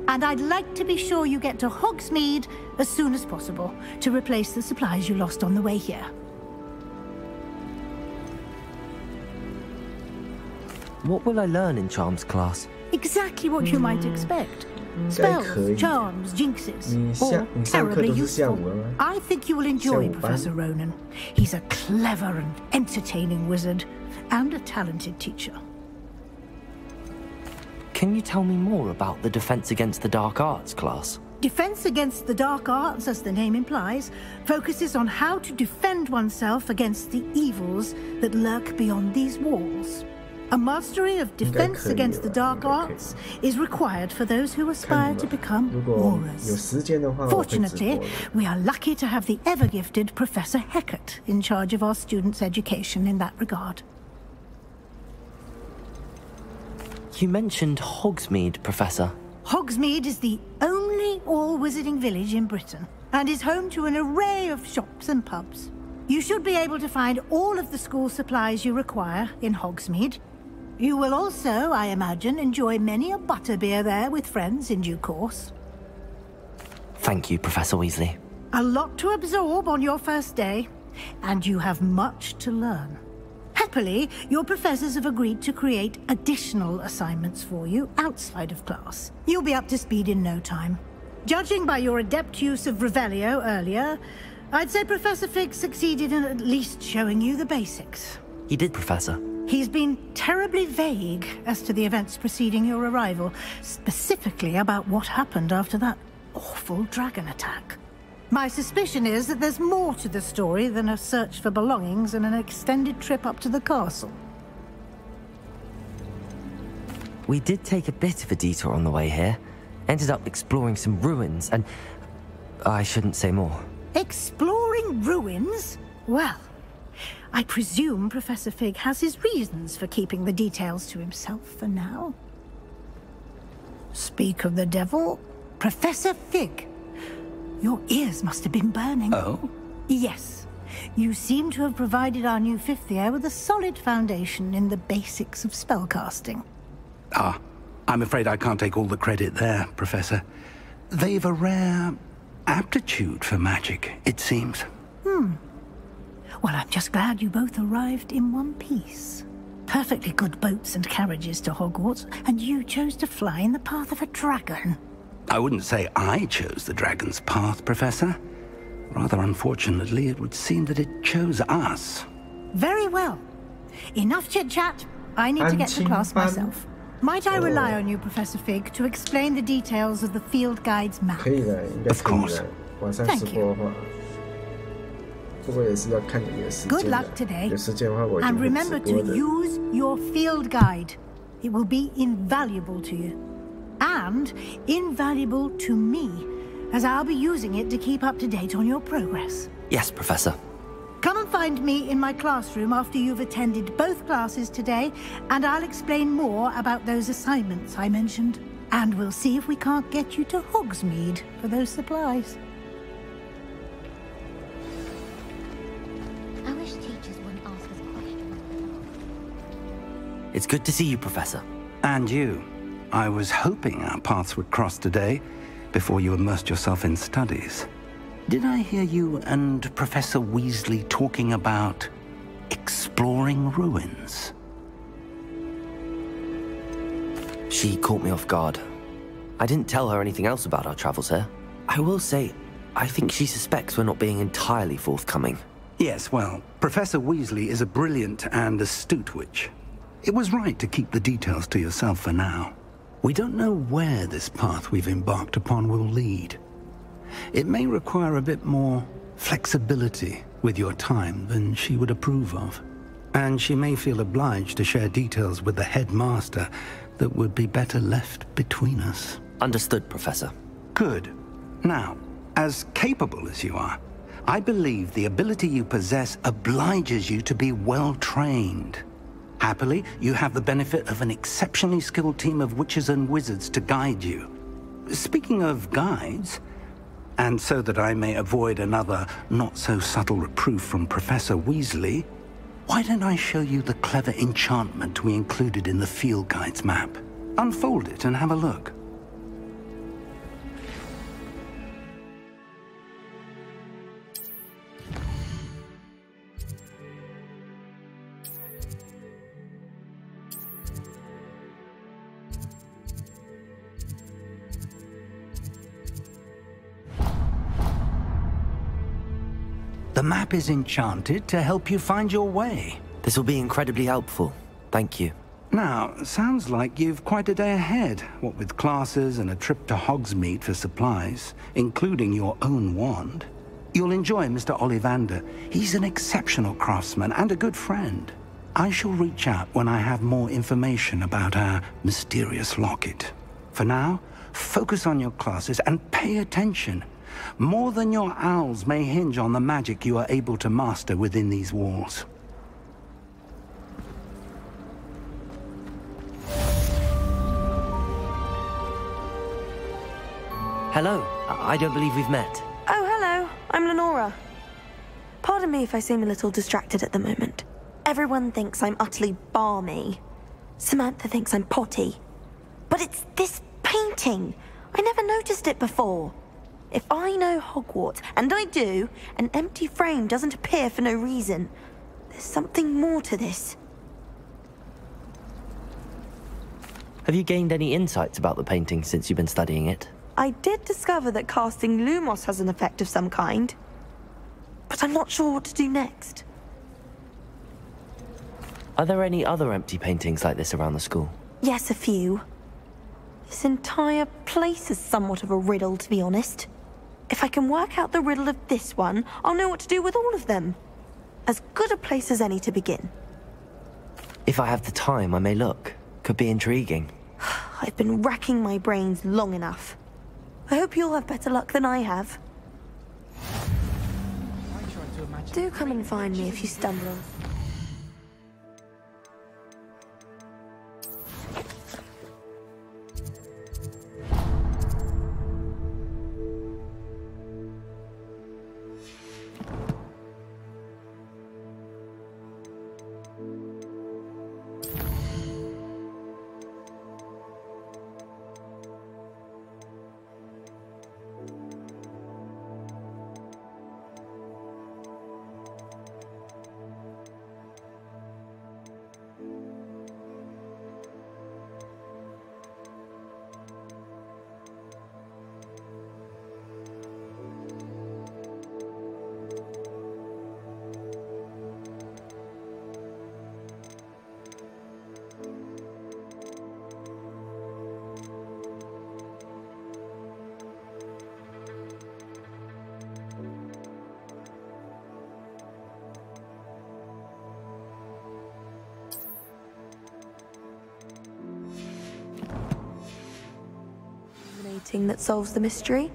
And I'd like to be sure you get to Hogsmeade as soon as possible to replace the supplies you lost on the way here. What will I learn in Charms class? Exactly what you might expect. Spells, charms, jinxes, all terribly useful. I think you will enjoy Professor Ronan. He's a clever and entertaining wizard, and a talented teacher. Can you tell me more about the Defense Against the Dark Arts class? Defense Against the Dark Arts, as the name implies, focuses on how to defend oneself against the evils that lurk beyond these walls. A mastery of Defense Against the Dark Arts is required for those who aspire to become aurors. Fortunately, we are lucky to have the ever-gifted Professor Hecat in charge of our students' education in that regard. You mentioned Hogsmeade, Professor. Hogsmeade is the only all-wizarding village in Britain, and is home to an array of shops and pubs. You should be able to find all of the school supplies you require in Hogsmeade. You will also, I imagine, enjoy many a butterbeer there with friends in due course. Thank you, Professor Weasley. A lot to absorb on your first day, and you have much to learn. Happily, your professors have agreed to create additional assignments for you outside of class. You'll be up to speed in no time. Judging by your adept use of Revelio earlier, I'd say Professor Fig succeeded in at least showing you the basics. He did, Professor. He's been terribly vague as to the events preceding your arrival, specifically about what happened after that awful dragon attack. My suspicion is that there's more to the story than a search for belongings and an extended trip up to the castle. We did take a bit of a detour on the way here. Ended up exploring some ruins and... I shouldn't say more. Exploring ruins? Well, I presume Professor Fig has his reasons for keeping the details to himself for now. Speak of the devil, Professor Fig. Your ears must have been burning. Oh? Yes. You seem to have provided our new fifth year with a solid foundation in the basics of spellcasting. Ah, I'm afraid I can't take all the credit there, Professor. They've a rare aptitude for magic, it seems. Well, I'm just glad you both arrived in one piece. Perfectly good boats and carriages to Hogwarts, and you chose to fly in the path of a dragon. I wouldn't say I chose the dragon's path, Professor. Rather unfortunately, it would seem that it chose us. Very well. Enough chit-chat. I need to get to class myself. Might I rely on you, Professor Fig, to explain the details of the field guide's map? Of course. Thank you. Good luck today. And remember to use your field guide. It will be invaluable to you. And invaluable to me, as I'll be using it to keep up to date on your progress. Yes, Professor. Come and find me in my classroom after you've attended both classes today, and I'll explain more about those assignments I mentioned. And we'll see if we can't get you to Hogsmeade for those supplies. I wish teachers wouldn't ask us questions. It's good to see you, Professor. And you. I was hoping our paths would cross today, before you immersed yourself in studies. Did I hear you and Professor Weasley talking about exploring ruins? She caught me off guard. I didn't tell her anything else about our travels here. I will say, I think she suspects we're not being entirely forthcoming. Yes, well, Professor Weasley is a brilliant and astute witch. It was right to keep the details to yourself for now. We don't know where this path we've embarked upon will lead. It may require a bit more flexibility with your time than she would approve of. And she may feel obliged to share details with the headmaster that would be better left between us. Understood, Professor. Good. Now, as capable as you are, I believe the ability you possess obliges you to be well-trained. Happily, you have the benefit of an exceptionally skilled team of witches and wizards to guide you. Speaking of guides, and so that I may avoid another not-so-subtle reproof from Professor Weasley, why don't I show you the clever enchantment we included in the field guide's map? Unfold it and have a look. map is enchanted to help you find your way. This will be incredibly helpful. Thank you. Now, sounds like you've quite a day ahead, what with classes and a trip to Hogsmeade for supplies, including your own wand. You'll enjoy Mr. Ollivander. He's an exceptional craftsman and a good friend. I shall reach out when I have more information about our mysterious locket. For now, focus on your classes and pay attention. More than your owls may hinge on the magic you are able to master within these walls. Hello. I don't believe we've met. Oh, hello. I'm Lenora. Pardon me if I seem a little distracted at the moment. Everyone thinks I'm utterly balmy. Samantha thinks I'm potty. But it's this painting. I never noticed it before. If I know Hogwarts, and I do, an empty frame doesn't appear for no reason. There's something more to this. Have you gained any insights about the painting since you've been studying it? I did discover that casting Lumos has an effect of some kind. But I'm not sure what to do next. Are there any other empty paintings like this around the school? Yes, a few. This entire place is somewhat of a riddle, to be honest. If I can work out the riddle of this one, I'll know what to do with all of them. As good a place as any to begin. If I have the time, I may look. Could be intriguing. I've been racking my brains long enough. I hope you'll have better luck than I have. Do come and find me if you stumble. That solves the mystery.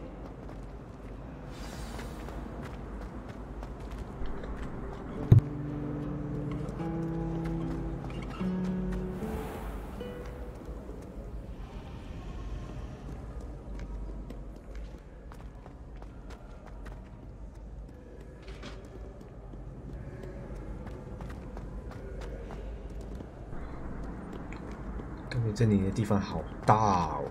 感觉这里的地方好大哦。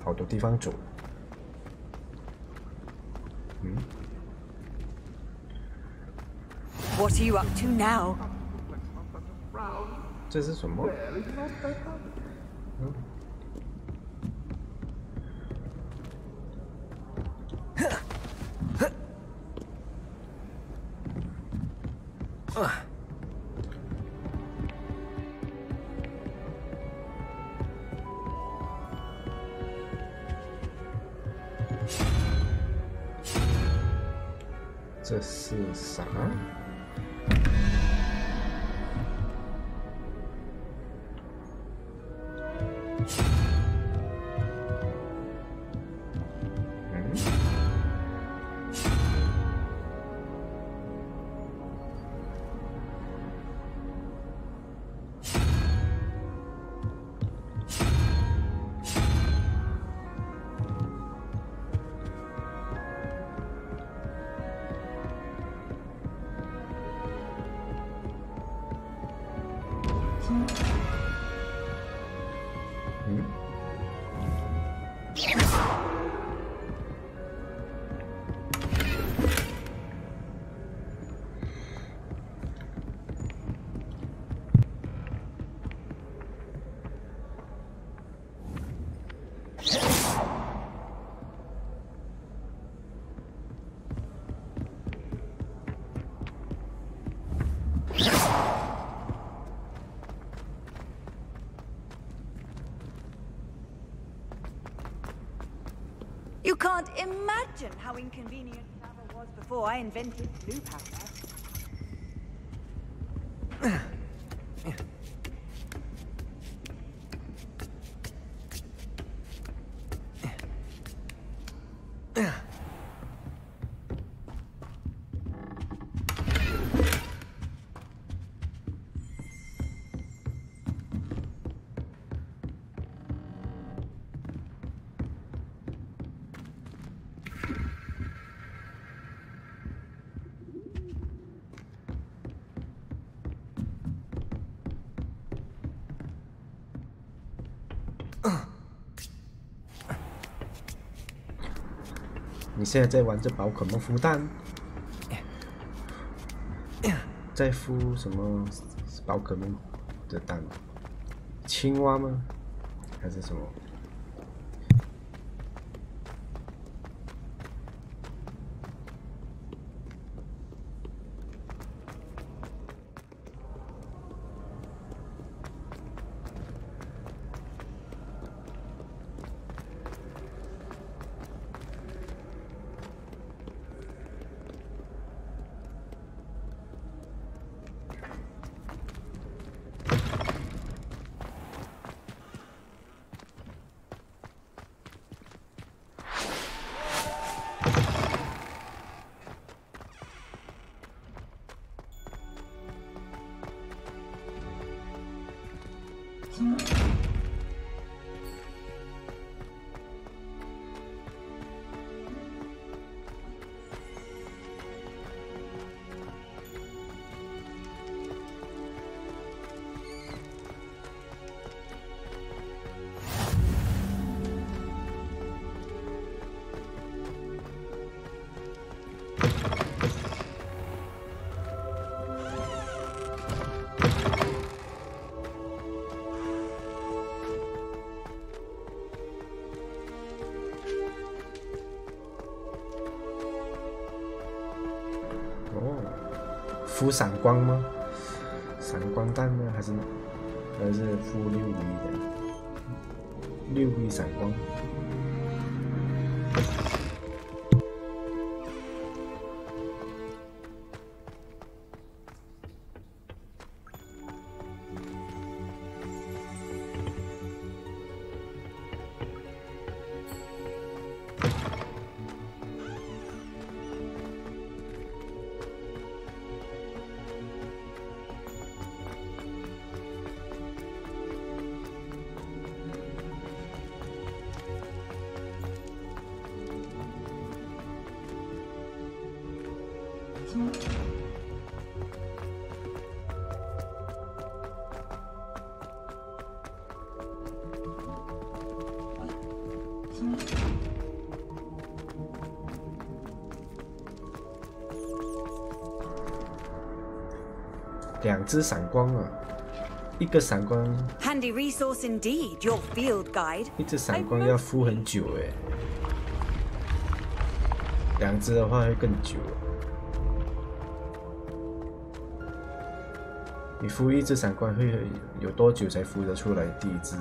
好多地方走。What are you up to now? 这是什么？这是啥？ can't imagine how inconvenient travel was before I invented blue powder.你现在在玩这宝可梦孵蛋？在孵什么宝可梦的蛋？青蛙吗？还是什么？孵闪光吗？闪光弹呢？还是孵6V的？6V闪光。2只闪光啊，一个闪光 Handy resource indeed, your field guide. 一只闪光要孵很久哎，2只的话会更久。你孵一只闪光会有多久才孵得出来第一只？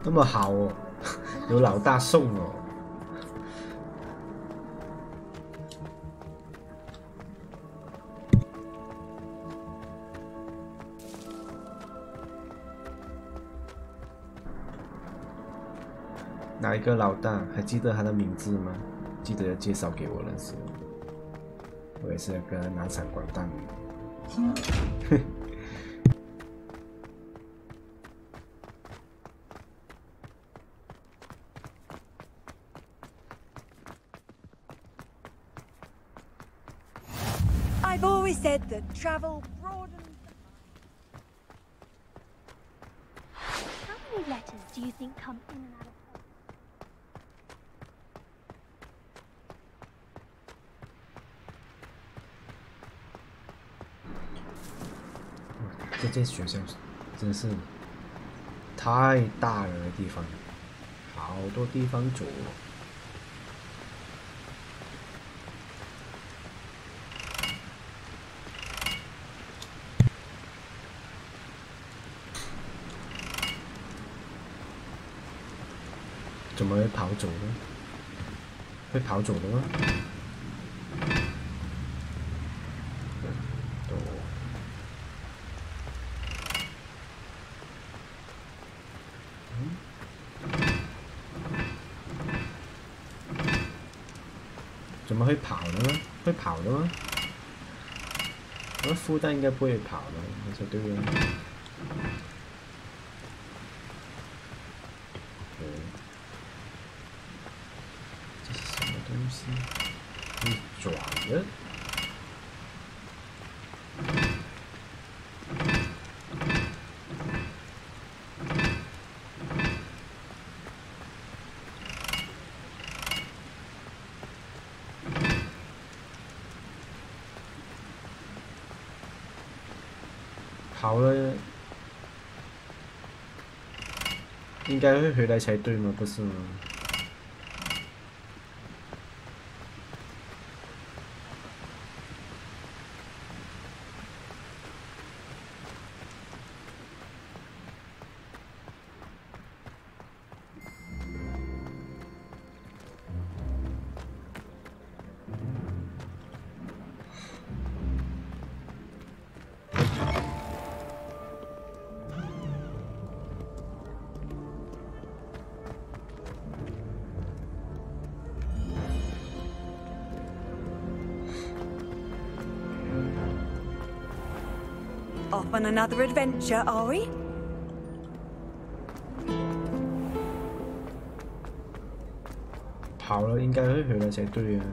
那么好哦，有老大送哦。哪一个老大？还记得他的名字吗？记得要介绍给我认识。我也是要跟他拿闪光弹。I've always said that travel broadens. How many letters do you think come in and out of? 这间学校真是太大了的地方，好多地方走。怎么会跑走呢？会跑走的吗？怎么会跑的呢？会跑的吗？我孵蛋应该不会跑的，你说对不对？这是什么东西？可以转的。跑了，应该会回来才对吗？不是吗？Off on another adventure, are we? 跑了应该会回来才对啊。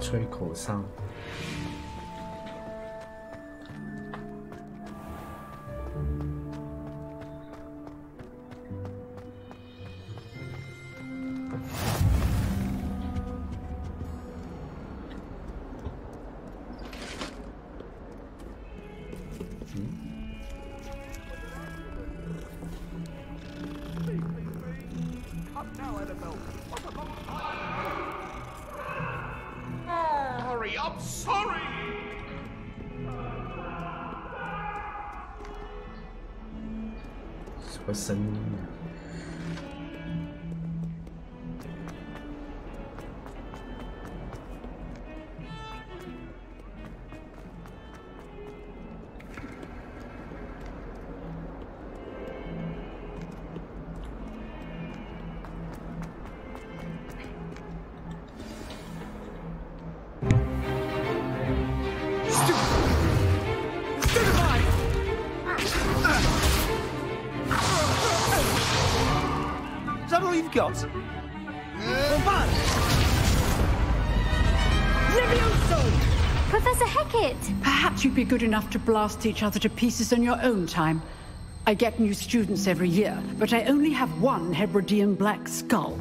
吹口哨。Sorry, I'm sorry! 什么声音啊？Is that all you've got? Professor Hecat! Perhaps you'd be good enough to blast each other to pieces in your own time. I get new students every year, but I only have one Hebridean black skull.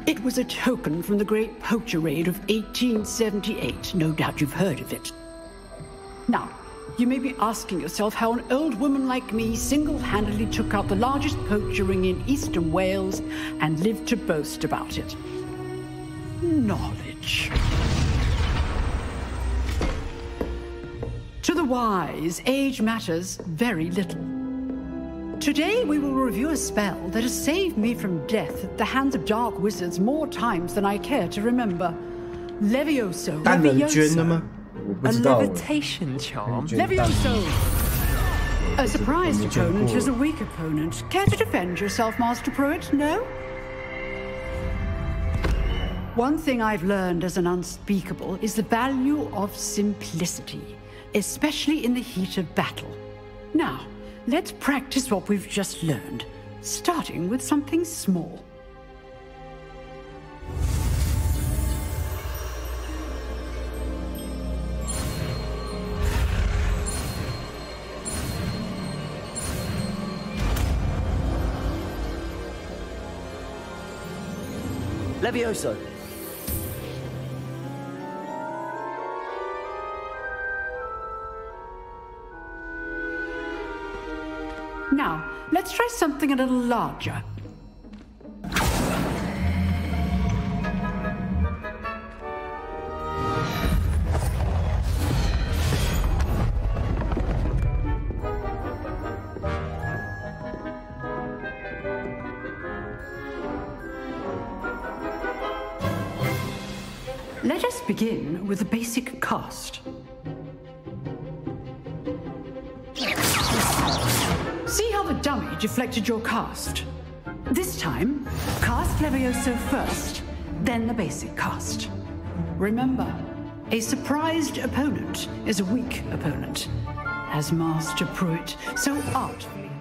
It was a token from the Great Poacher Raid of 1878. No doubt you've heard of it. Now, you may be asking yourself how an old woman like me single-handedly took out the largest poacher ring in eastern Wales and lived to boast about it. Knowledge. wise, age matters very little. Today we will review a spell that has saved me from death at the hands of dark wizards more times than I care to remember. Levioso. 蛋能捐的吗？我不 A 知道。 levitation charm. Levioso. A surprised opponent is a weak opponent. Care to defend yourself, Master Pruitt? No? One thing I've learned as an unspeakable is the value of simplicity, especially in the heat of battle. Now, let's practice what we've just learned, starting with something small. Levioso. Now, let's try something a little larger. Let us begin with the basic cast. See how the dummy deflected your cast? This time, cast Levioso first, then the basic cast. Remember, a surprised opponent is a weak opponent, as Master Pruitt so artfully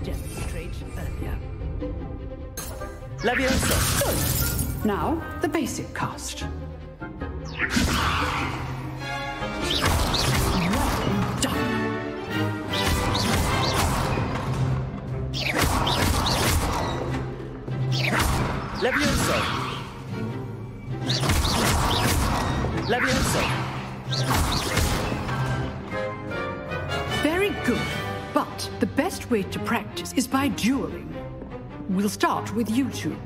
demonstrated earlier. Levioso. Good. Now, the basic cast. Well done. Levioso. Levioso. Very good. But the best way to practice is by dueling. We'll start with you two.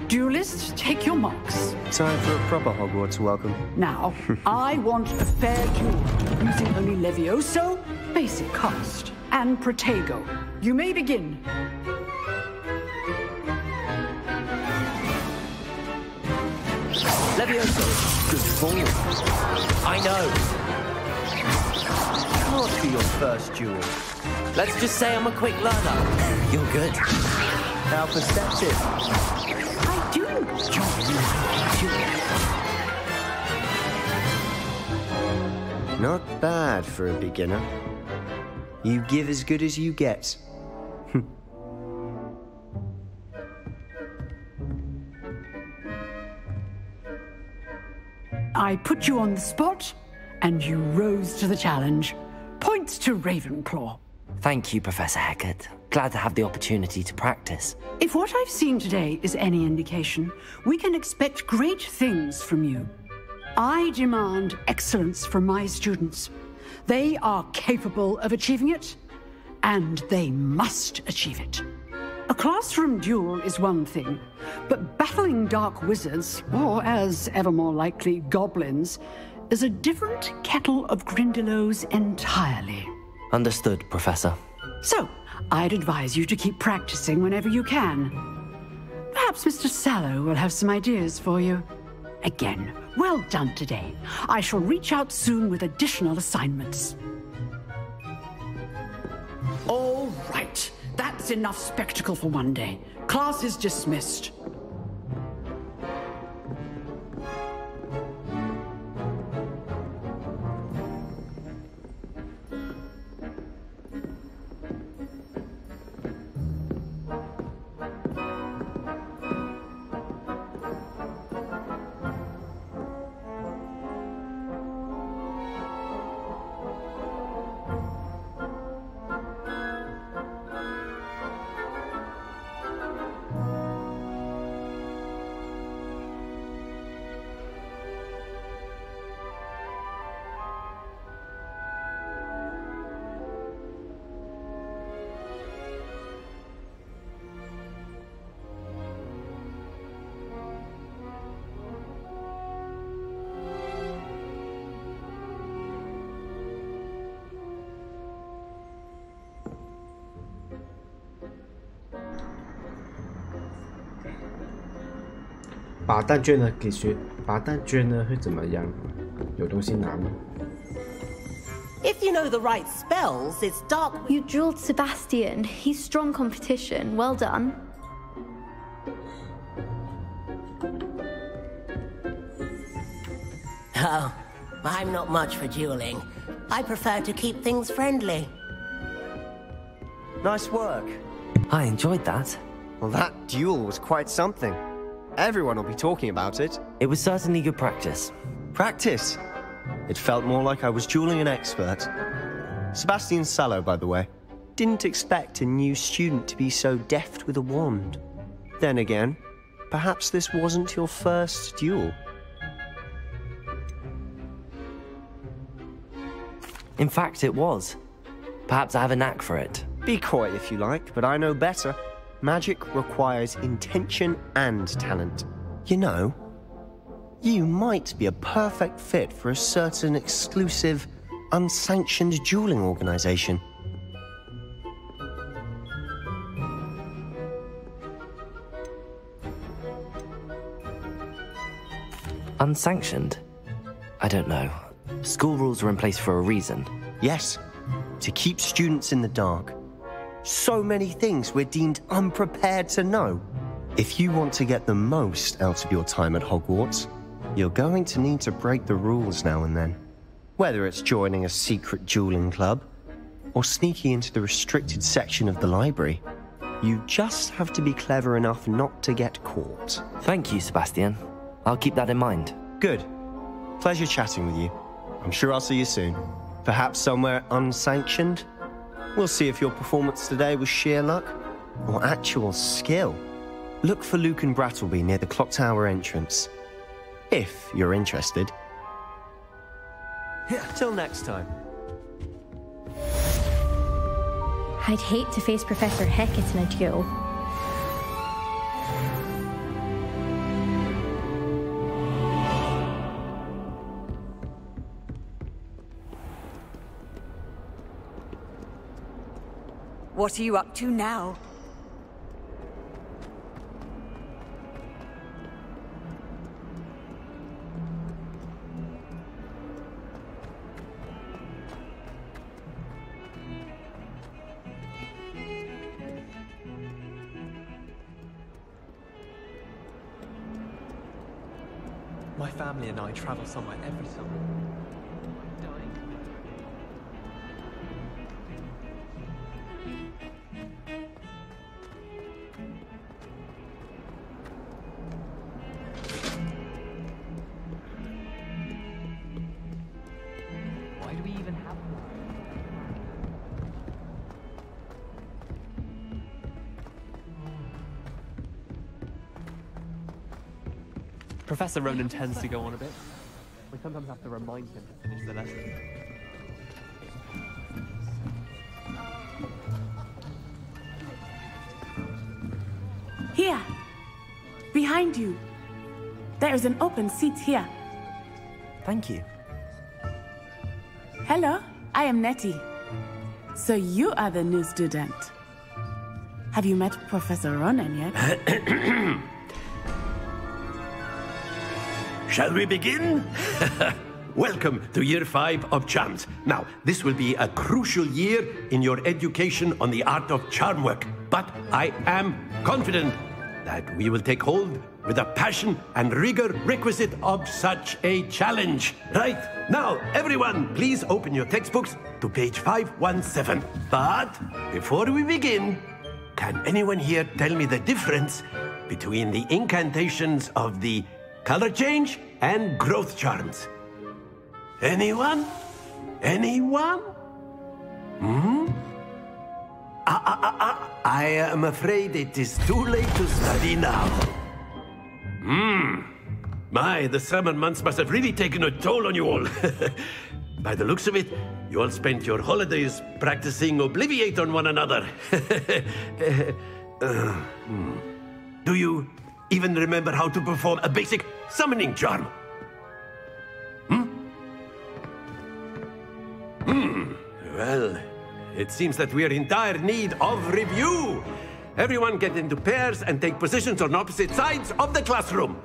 Duelists, take your marks. Time for a proper Hogwarts welcome. Now, I want a fair duel, using only Levioso, basic cast, and Protego. You may begin. Levioso. Good form. I know. Can't be your first duel. Let's just say I'm a quick learner. You're good. How perceptive. I do enjoy you. Not bad for a beginner. You give as good as you get. I put you on the spot, and you rose to the challenge. Points to Ravenclaw. Thank you, Professor Hecat. Glad to have the opportunity to practice. If what I've seen today is any indication, we can expect great things from you. I demand excellence from my students. They are capable of achieving it, and they must achieve it. A classroom duel is one thing, but battling dark wizards, or as ever more likely, goblins, is a different kettle of Grindylows entirely. Understood, Professor. So, I'd advise you to keep practicing whenever you can. Perhaps Mr. Sallow will have some ideas for you. Again, well done today. I shall reach out soon with additional assignments. All right. That's enough spectacle for one day. Class is dismissed. 把蛋卷呢给学，把蛋卷呢会怎么样？有东西拿吗？ If you know the right spells, it's dark. You drilled Sebastian. He's strong competition. Well done. Oh, I'm not much for dueling. I prefer to keep things friendly. Nice work. I enjoyed that. Well, that duel was quite something. Everyone will be talking about it. It was certainly good practice. Practice? It felt more like I was dueling an expert. Sebastian Sallow, by the way. Didn't expect a new student to be so deft with a wand. Then again, perhaps this wasn't your first duel. In fact, it was. Perhaps I have a knack for it. Be coy if you like, but I know better. Magic requires intention and talent. You know, you might be a perfect fit for a certain exclusive, unsanctioned dueling organization. Unsanctioned? I don't know. School rules are in place for a reason. Yes, to keep students in the dark. So many things we're deemed unprepared to know. If you want to get the most out of your time at Hogwarts, you're going to need to break the rules now and then. Whether it's joining a secret dueling club, or sneaking into the restricted section of the library, you just have to be clever enough not to get caught. Thank you, Sebastian. I'll keep that in mind. Good. Pleasure chatting with you. I'm sure I'll see you soon. Perhaps somewhere unsanctioned? We'll see if your performance today was sheer luck, or actual skill. Look for Luke and Brattleby near the Clock Tower entrance. If you're interested. Till next time. I'd hate to face Professor Hecat in a duel. What are you up to now? My family and I travel somewhere every summer. Why do we even have one? Professor Ronan tends to go on a bit. We sometimes have to remind him to finish the lesson. Here! Behind you! There is an open seat here. Thank you. Hello, I am Nettie. So you are the new student. Have you met Professor Ronan yet? Shall we begin? Welcome to Year 5 of Charms. Now, this will be a crucial year in your education on the art of charm work. But I am confident that we will take hold with the passion and rigor requisite of such a challenge. Right, now, everyone, please open your textbooks to page 517. But before we begin, can anyone here tell me the difference between the incantations of the color change and growth charms? Anyone? Anyone? I am afraid it is too late to study now. My, the summer months must have really taken a toll on you all. By the looks of it, you all spent your holidays practicing Obliviate on one another. Do you even remember how to perform a basic summoning charm? Well, it seems that we are in dire need of review. Everyone get into pairs and take positions on opposite sides of the classroom.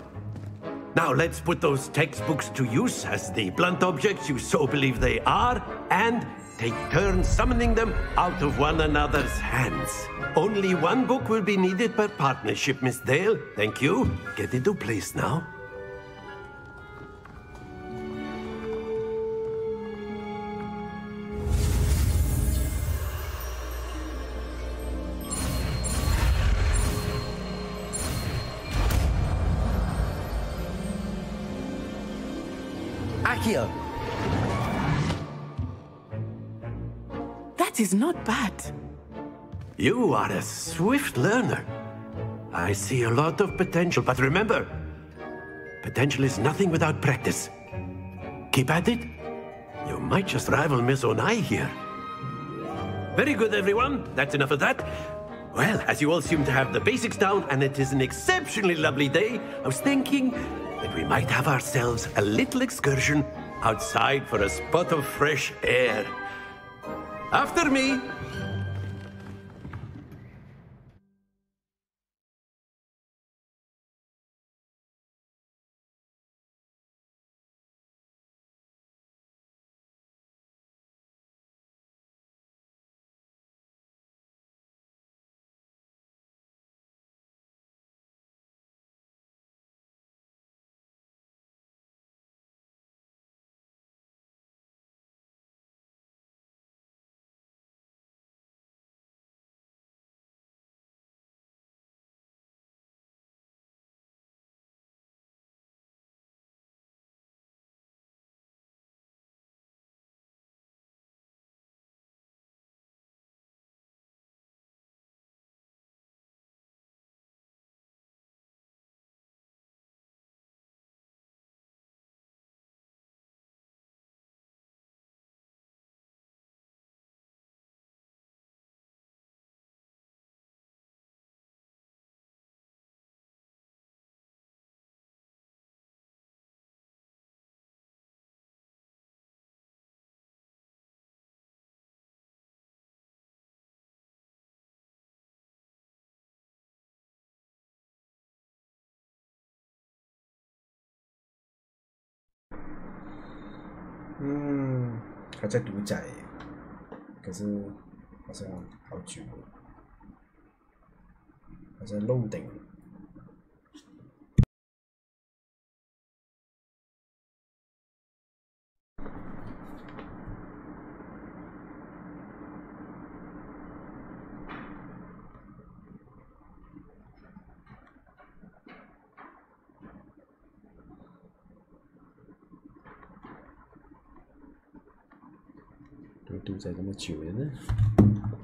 Now let's put those textbooks to use as the blunt objects you so believe they are, and take turns summoning them out of one another's hands. Only one book will be needed per partnership, Miss Dale. Thank you. Get into place now. Accio! That is not bad. You are a swift learner. I see a lot of potential, but remember, potential is nothing without practice. Keep at it. You might just rival Miss Onai here. Very good, everyone. That's enough of that. Well, as you all seem to have the basics down, and it is an exceptionally lovely day, I was thinking that we might have ourselves a little excursion outside for a spot of fresh air. After me.还在读仔，可是好像好久了，好像漏顶。读在这么久了呢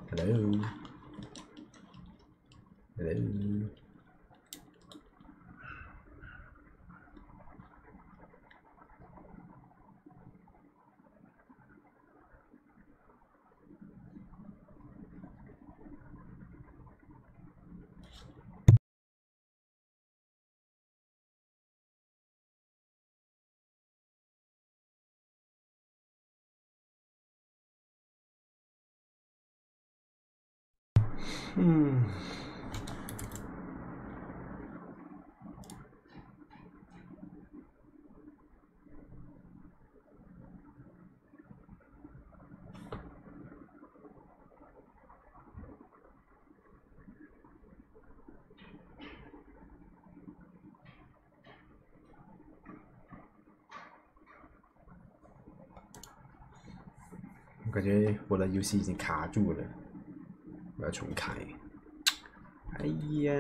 ？Hello， Hello。我感觉我的游戏已经卡住了，我要重开。哎呀，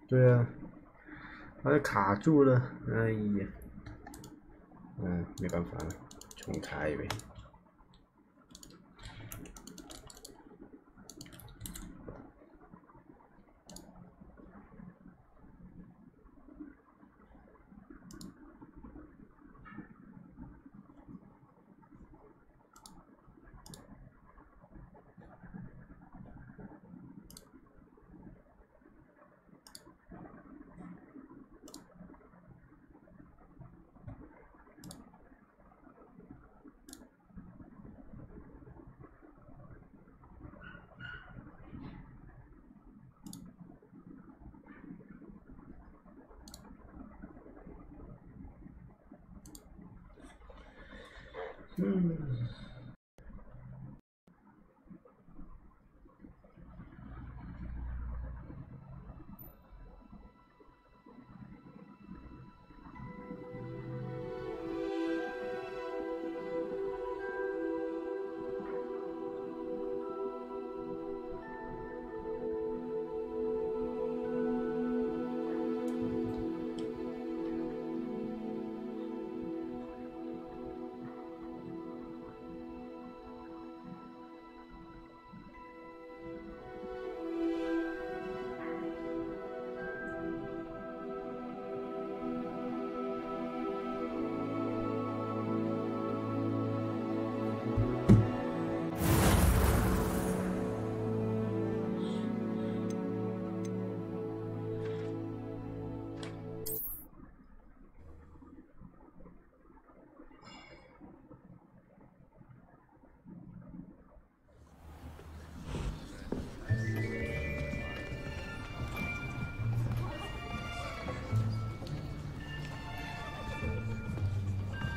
对啊，好像卡住了，哎呀，没办法了，重开呗。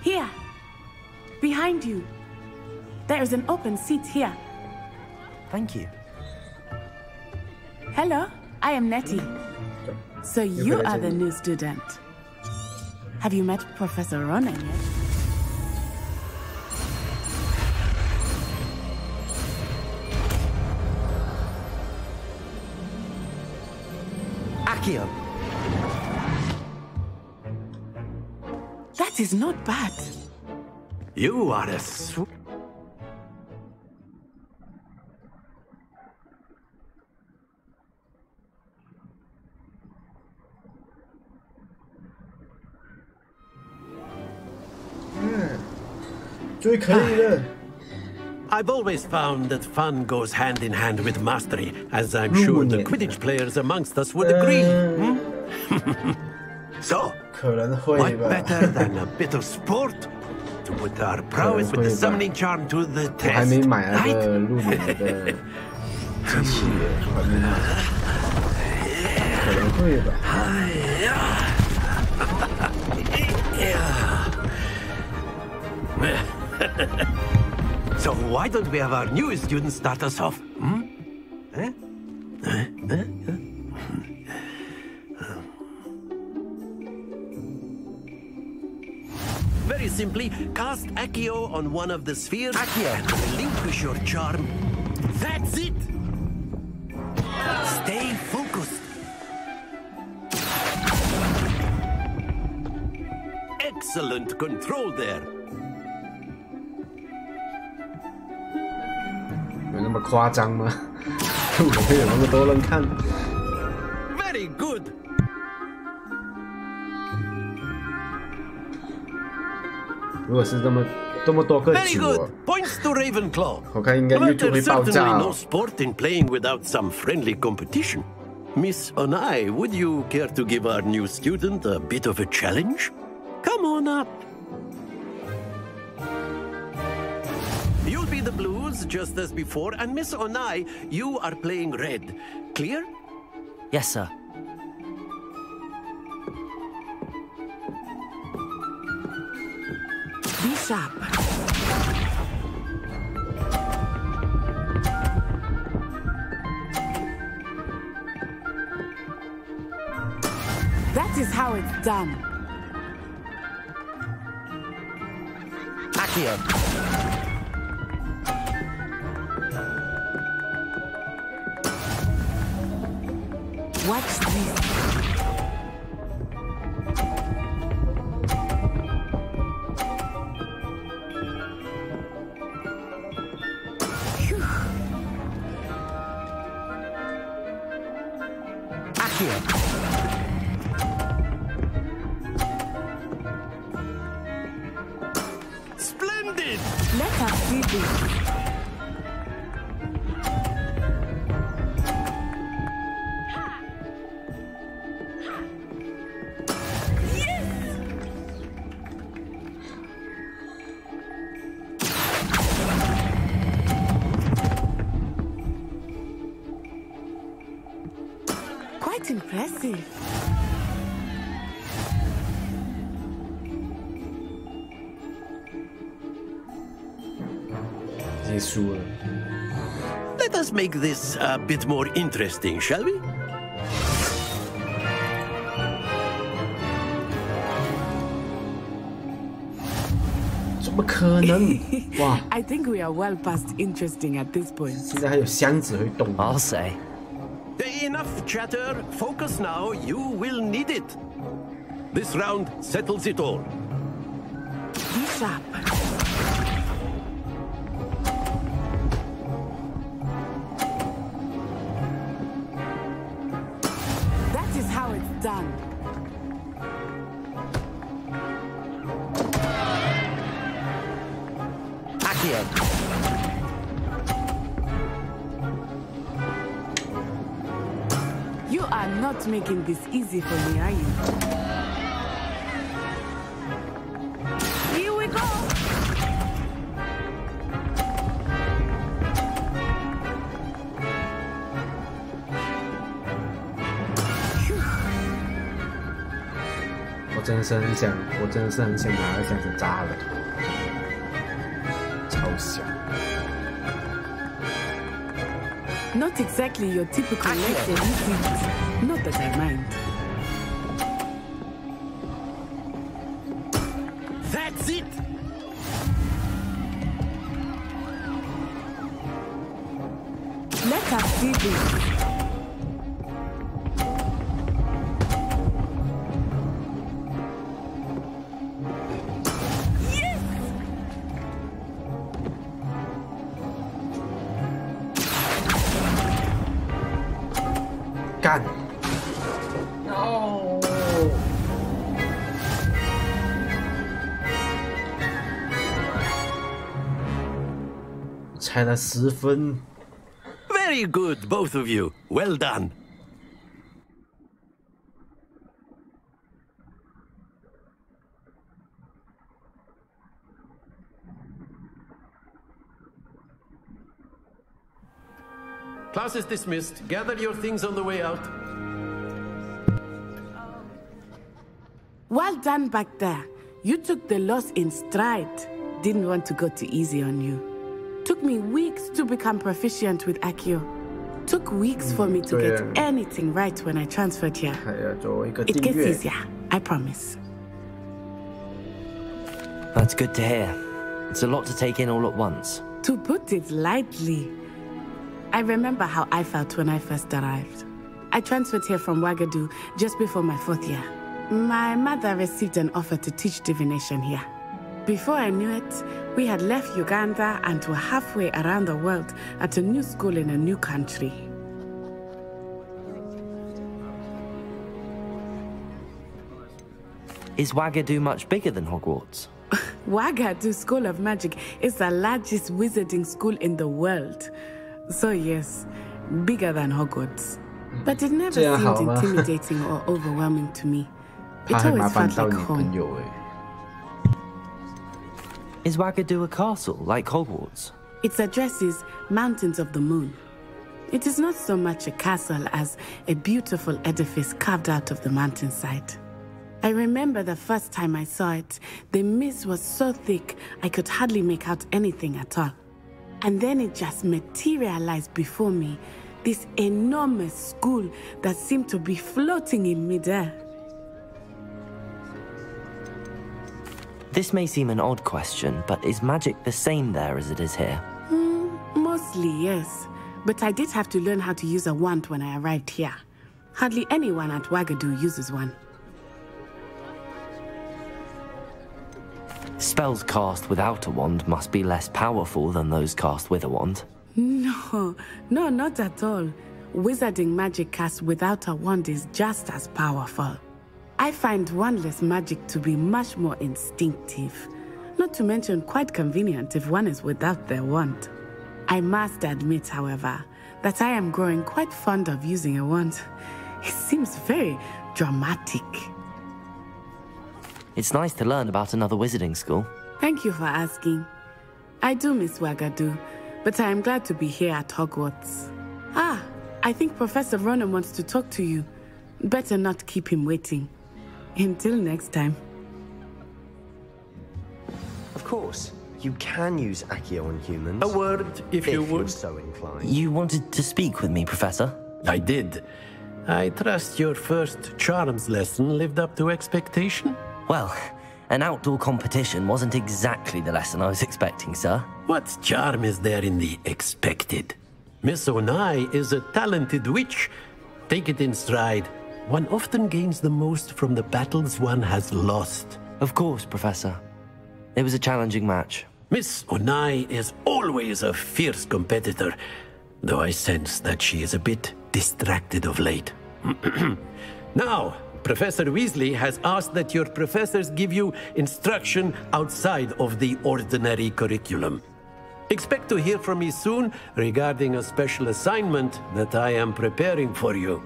Here, behind you. There is an open seat here. Thank you. Hello, I am Nettie. So you are the new student. Have you met Professor Ronan yet? Akio. That is not bad. You are a I've always found that fun goes hand in hand with mastery, as I'm sure the Quidditch players amongst us would agree. So, what better than a bit of sport to put our prowess with the summoning charm to the test, right? So why don't we have our newest student start us off? Very simply, cast Accio on one of the spheres and relinquish your charm. That's it! Stay focused. Excellent control there. 有那么夸张吗？我会有那么多人看 ？Very good. 如果是这么多个组哦， Points to Ravenclaw. 我看应该 YouTube 会爆炸 no sport in playing without some friendly competition. Miss Onai, would you care to give our new student a bit of a challenge? Come on up. You'll be the blues just as before, and Miss Onai, you are playing red. Clear? Yes, sir. Be sharp. That is how it's done. Accio. Watch this. Splendid! Let us see this. Quite impressive. 没输了。Let us make this a bit more interesting, shall we? 怎么可能？哇 I think we are well past interesting at this point. 现在还有箱子会动。I'll say. Enough chatter. Focus now. You will need it. This round settles it all. Be sharp. That is how it's done. Accio. You are not making this easy for me, are you? Here we go! 我真的是很想拿个箱子扎了头，超想。 Not exactly your typical lecture, is it? Not that I mind. That's it! Let us see this.干 ！No！ 猜了10分。Very good, both of you. Well done. Class is dismissed. Gather your things on the way out. Well done back there. You took the loss in stride. Didn't want to go too easy on you. Took me weeks to become proficient with Accio. Took weeks for me to get anything right when I transferred here. It gets easier, I promise. That's good to hear. It's a lot to take in all at once. To put it lightly, I remember how I felt when I first arrived. I transferred here from Ouagadougou just before my 4th year. My mother received an offer to teach divination here. Before I knew it, we had left Uganda and were halfway around the world at a new school in a new country. Is Ouagadougou much bigger than Hogwarts? Ouagadougou School of Magic is the largest wizarding school in the world. So yes, bigger than Hogwarts. But it never seemed intimidating or overwhelming to me. It always felt like home. Is Ouagadougou a castle like Hogwarts? Its address is Mountains of the Moon. It is not so much a castle as a beautiful edifice carved out of the mountainside. I remember the first time I saw it, the mist was so thick I could hardly make out anything at all. And then it just materialized before me, this enormous school that seemed to be floating in midair. This may seem an odd question, but is magic the same there as it is here? Mostly, yes. But I did have to learn how to use a wand when I arrived here. Hardly anyone at Ouagadougou uses one. Spells cast without a wand must be less powerful than those cast with a wand. No, not at all. Wizarding magic cast without a wand is just as powerful. I find wandless magic to be much more instinctive. Not to mention quite convenient if one is without their wand. I must admit, however, that I am growing quite fond of using a wand. It seems very dramatic. It's nice to learn about another wizarding school. Thank you for asking. I do miss Ouagadougou, but I am glad to be here at Hogwarts. Ah, I think Professor Ronan wants to talk to you. Better not keep him waiting. Until next time. Of course. You can use Accio on humans. A word, if you would. You're so inclined. You wanted to speak with me, Professor? I did. I trust your first charms lesson lived up to expectation? Well, an outdoor competition wasn't exactly the lesson I was expecting, sir. What charm is there in the expected? Miss Onai is a talented witch. Take it in stride. One often gains the most from the battles one has lost. Of course, Professor. It was a challenging match. Miss Onai is always a fierce competitor, though I sense that she is a bit distracted of late. Now, Professor Weasley has asked that your professors give you instruction outside of the ordinary curriculum. Expect to hear from me soon regarding a special assignment that I am preparing for you.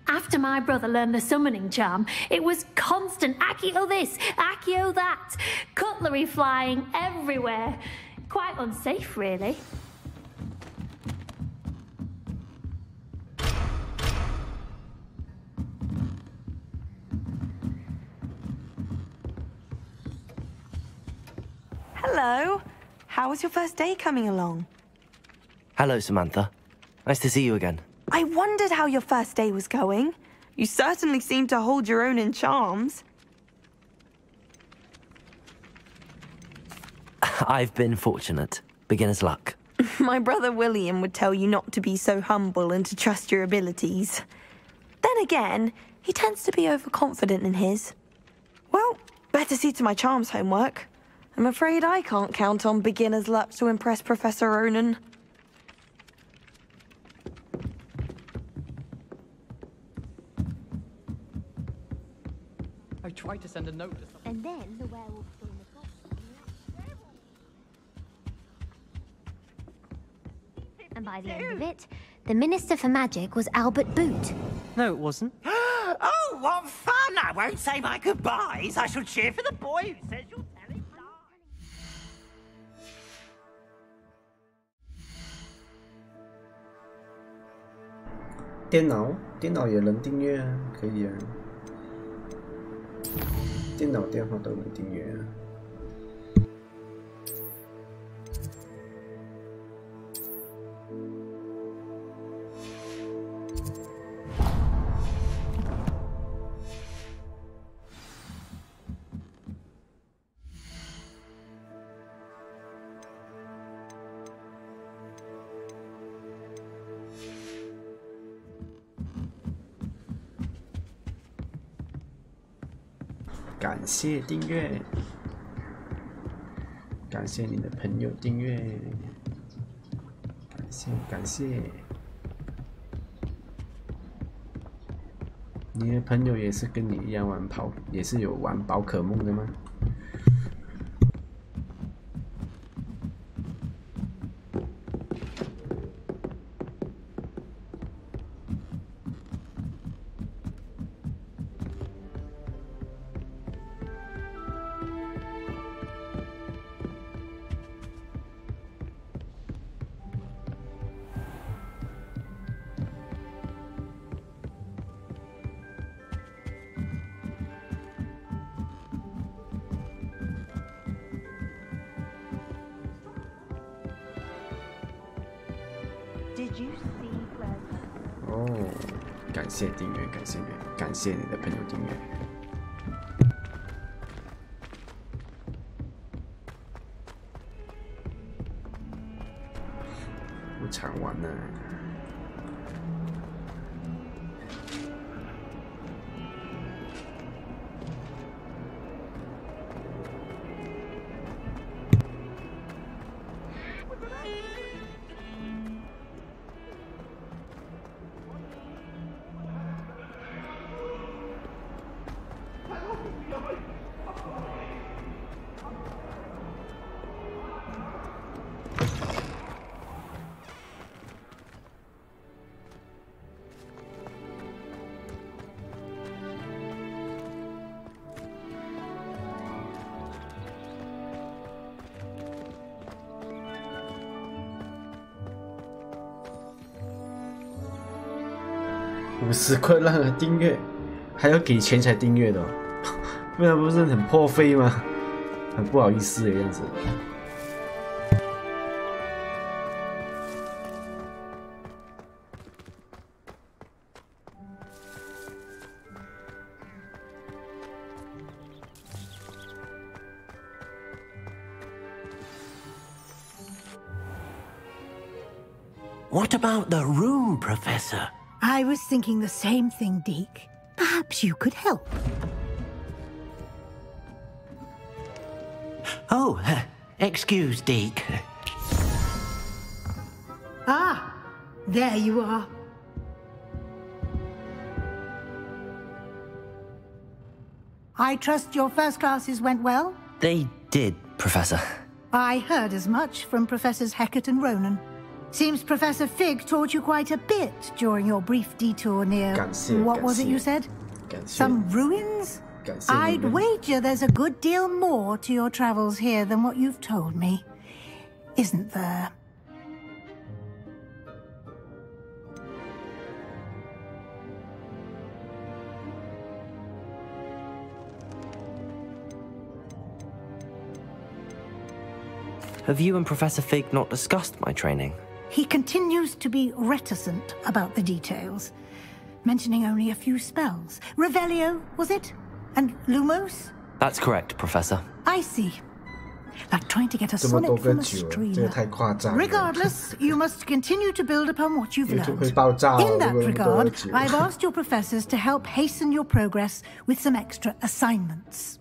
After my brother learned the summoning charm, it was constant Accio this, Accio that, cutlery flying everywhere. Quite unsafe, really. Hello. How was your first day coming along? Hello, Samantha. Nice to see you again. I wondered how your first day was going. You certainly seem to hold your own in charms. I've been fortunate. Beginner's luck. My brother William would tell you not to be so humble and to trust your abilities. Then again, he tends to be overconfident in his. Well, better see to my charms homework. I'm afraid I can't count on beginner's luck to impress Professor Ronan. I tried to send a note to someone. And then the werewolf joined the plot. And by the end of it, the Minister for Magic was Albert Boot. No, it wasn't. Oh, what fun! I won't say my goodbyes. I shall cheer for the boy who says you'll tell him lies. 电脑也能订阅啊，可以啊。电脑、电话都能订阅啊。感谢订阅，感谢你的朋友订阅，感谢。你的朋友也是跟你一样也是有玩宝可梦的吗？哦，感谢订阅，感谢你的朋友订阅。不常玩呢。50块让人订阅，还要给钱才订阅的、哦，不然不是很破费吗？很不好意思的样子。What about the room, Professor? I was thinking the same thing, Deke. Perhaps you could help. Oh, excuse, Deke. Ah, there you are. I trust your first classes went well? They did, Professor. I heard as much from Professors Hecat and Ronan. Seems Professor Fig taught you quite a bit during your brief detour near... what was it you said? Some ruins? I'd wager there's a good deal more to your travels here than what you've told me. Isn't there? Have you and Professor Fig not discussed my training? He continues to be reticent about the details, mentioning only a few spells. Revelio, was it? And Lumos? That's correct, Professor. I see. Like trying to get a sonnet from a streamer. Regardless, you must continue to build upon what you've learned. In that regard, I've asked your professors to help hasten your progress with some extra assignments.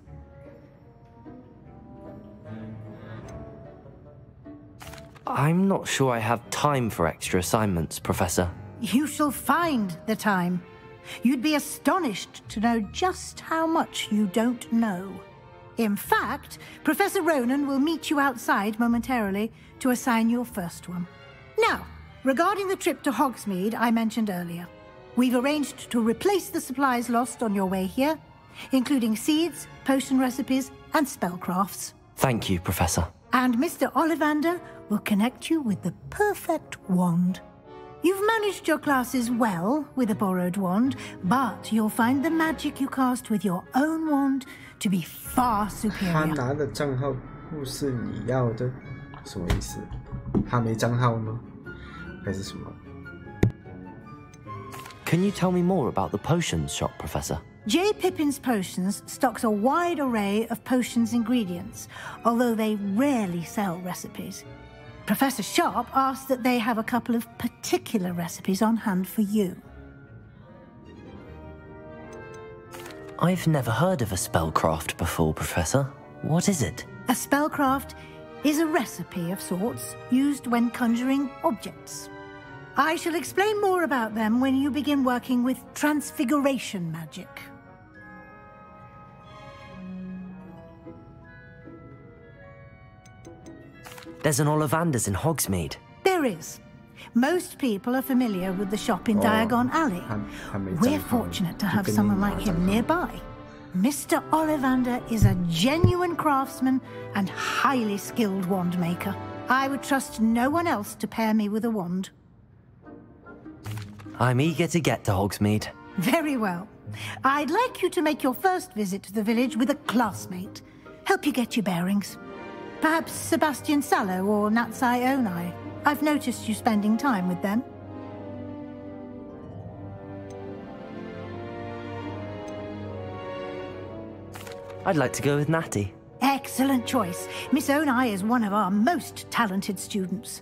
I'm not sure I have time for extra assignments, Professor. You shall find the time. You'd be astonished to know just how much you don't know. In fact, Professor Ronan will meet you outside momentarily to assign your first one. Now, regarding the trip to Hogsmeade I mentioned earlier, we've arranged to replace the supplies lost on your way here, including seeds, potion recipes, and spellcrafts. Thank you, Professor. And Mr. Ollivander will connect you with the perfect wand. You've managed your classes well with a borrowed wand, but you'll find the magic you cast with your own wand to be far superior. 他拿的账号不是你要的，什么意思？他没账号吗？还是什么？ Can you tell me more about the potions shop, Professor? J. Pippin's Potions stocks a wide array of potions ingredients, although they rarely sell recipes. Professor Sharp asked that they have a couple of particular recipes on hand for you. I've never heard of a spellcraft before, Professor. What is it? A spellcraft is a recipe of sorts used when conjuring objects. I shall explain more about them when you begin working with transfiguration magic. There's an Ollivander's in Hogsmeade. There is. Most people are familiar with the shop in Diagon Alley. We're fortunate to have someone like him nearby. Mr. Ollivander is a genuine craftsman and highly skilled wand maker. I would trust no one else to pair me with a wand. I'm eager to get to Hogsmeade. Very well. I'd like you to make your first visit to the village with a classmate. Help you get your bearings. Perhaps Sebastian Sallow or Natsai Onai. I've noticed you spending time with them. I'd like to go with Natty. Excellent choice. Miss Onai is one of our most talented students.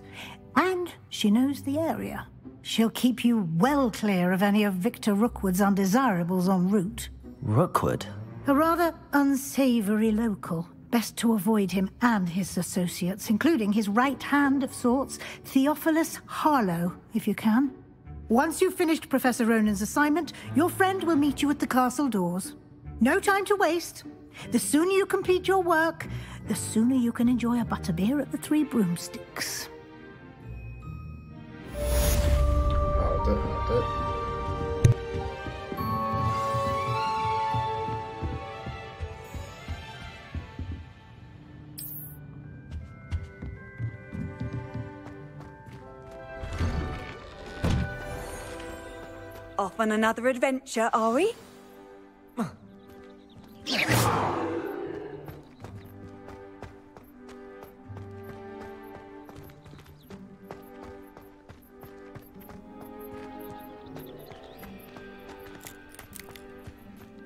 And she knows the area. She'll keep you well clear of any of Victor Rookwood's undesirables en route. Rookwood? A rather unsavory local. Best to avoid him and his associates, including his right hand of sorts, Theophilus Harlow, if you can. Once you've finished Professor Ronan's assignment, your friend will meet you at the castle doors. No time to waste. The sooner you complete your work, the sooner you can enjoy a butterbeer at the Three Broomsticks. 好的，好的。Off on another adventure, are we?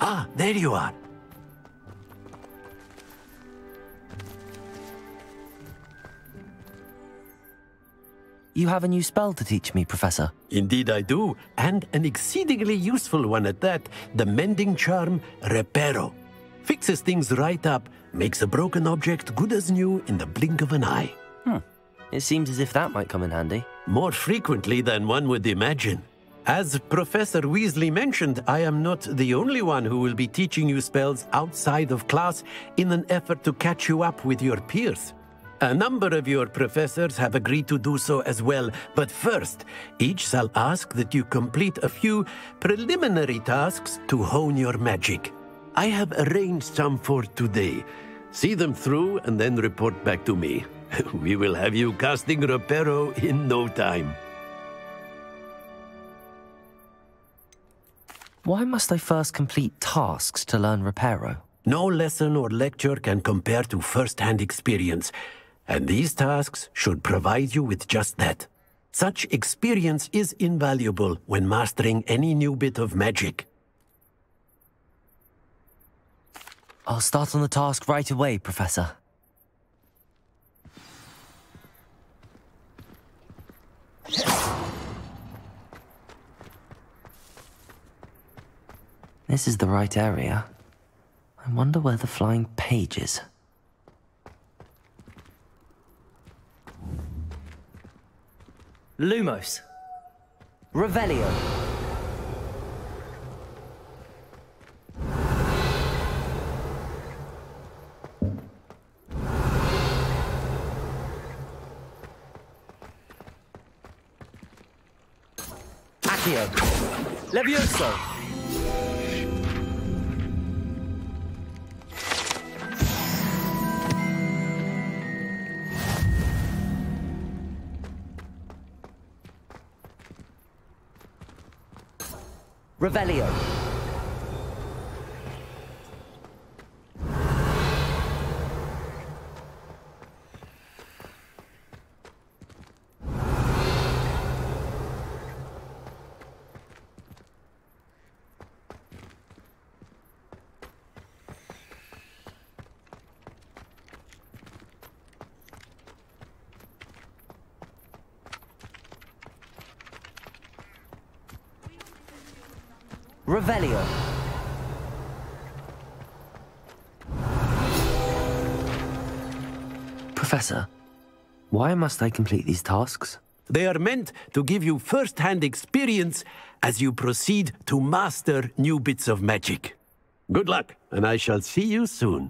Ah, there you are. You have a new spell to teach me, Professor. Indeed I do, and an exceedingly useful one at that, the mending charm Reparo. Fixes things right up, makes a broken object good as new in the blink of an eye. It seems as if that might come in handy. More frequently than one would imagine. As Professor Weasley mentioned, I am not the only one who will be teaching you spells outside of class in an effort to catch you up with your peers. A number of your professors have agreed to do so as well, but first, each shall ask that you complete a few preliminary tasks to hone your magic. I have arranged some for today. See them through and then report back to me. We will have you casting Reparo in no time. Why must I first complete tasks to learn Reparo? No lesson or lecture can compare to first-hand experience, and these tasks should provide you with just that. Such experience is invaluable when mastering any new bit of magic. I'll start on the task right away, Professor. This is the right area. I wonder where the flying page is. Lumos. Revelio. Accio. Levioso. Revelio. Revelio. Professor, why must I complete these tasks? They are meant to give you first-hand experience as you proceed to master new bits of magic. Good luck, and I shall see you soon.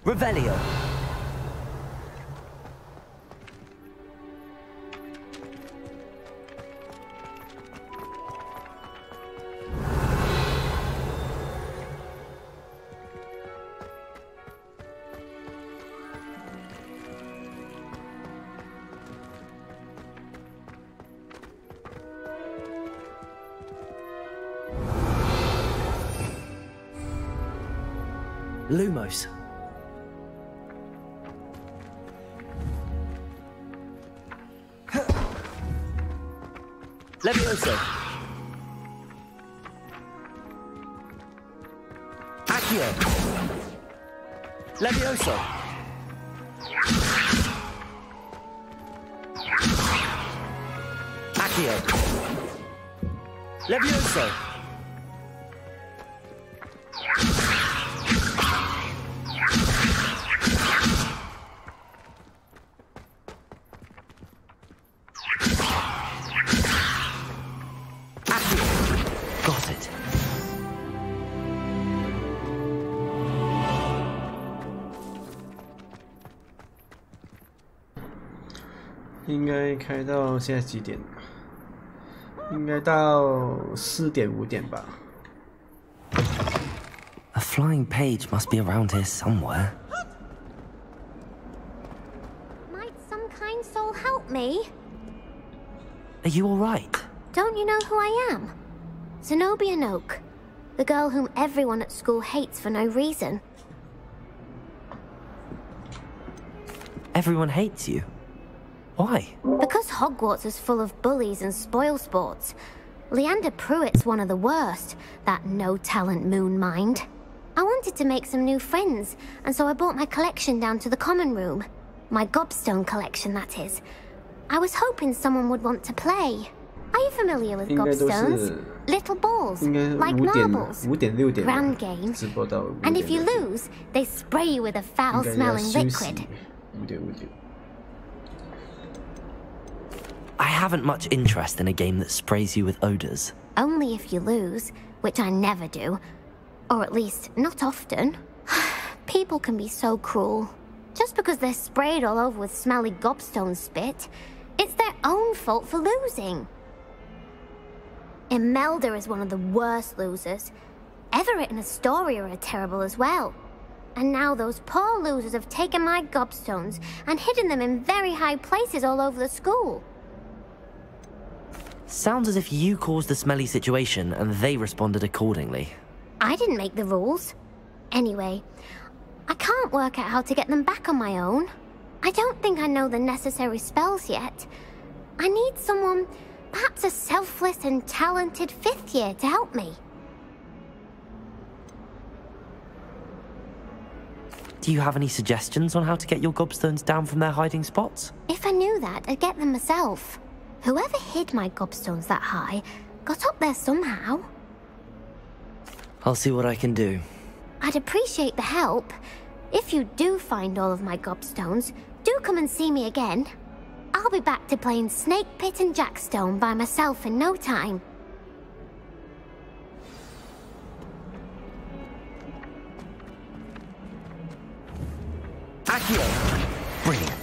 Revelio. Lumos. Levioso. Accio. Levioso. Accio. Levioso. Got it. 应该开到现在几点？应该到4点5点吧。A flying page must be around here somewhere. Might some kind soul help me? Are you alright? Don't you know who I am? Zenobia Noak, the girl whom everyone at school hates for no reason. Everyone hates you? Why? Because Hogwarts is full of bullies and spoilsports. Leander Pruitt's one of the worst, that no-talent moon mind. I wanted to make some new friends, and so I brought my collection down to the common room. My gobstone collection, that is. I was hoping someone would want to play. Are you familiar with gobstones? Little balls, like marbles. Round game. And if you lose, they spray you with a foul-smelling liquid. I haven't much interest in a game that sprays you with odors. Only if you lose, which I never do. Or at least, not often. People can be so cruel. Just because they're sprayed all over with smelly gobstone spit, it's their own fault for losing. Imelda is one of the worst losers. Everett and Astoria are terrible as well. And now those poor losers have taken my gobstones and hidden them in very high places all over the school. Sounds as if you caused the smelly situation and they responded accordingly. I didn't make the rules. Anyway, I can't work out how to get them back on my own. I don't think I know the necessary spells yet. I need someone, perhaps a selfless and talented 5th year to help me. Do you have any suggestions on how to get your gobstones down from their hiding spots? If I knew that, I'd get them myself. Whoever hid my gobstones that high got up there somehow. I'll see what I can do. I'd appreciate the help. If you do find all of my gobstones, do come and see me again. I'll be back to playing Snake Pit and Jackstone by myself in no time. Accio! Brilliant.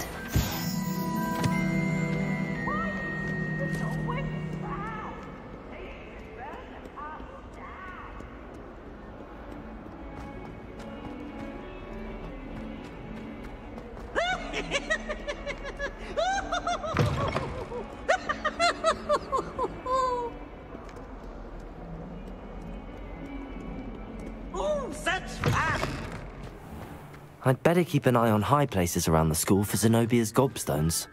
Oh, such fun! I'd better keep an eye on high places around the school for Zenobia's gobstones.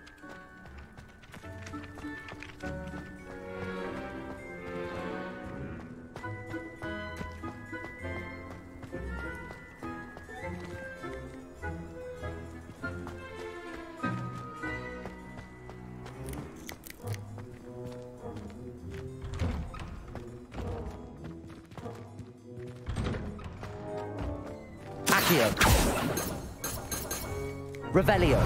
Accio. Revelio.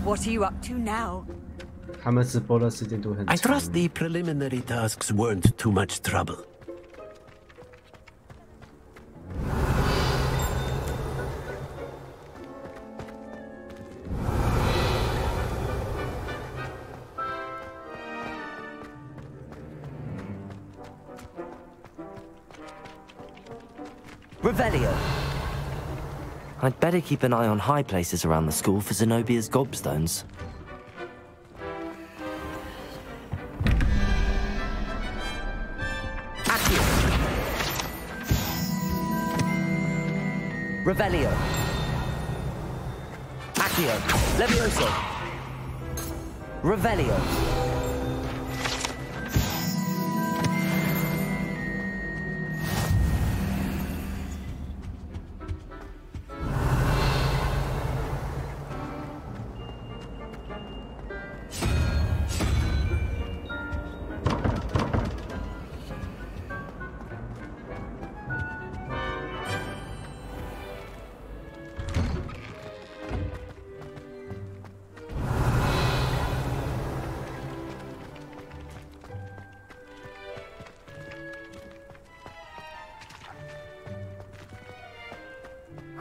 What are you up to now? I trust the preliminary tasks weren't too much trouble. Revelio. I'd better keep an eye on high places around the school for Zenobia's gobstones. Accio. Revelio. Accio. Levioso. Revelio.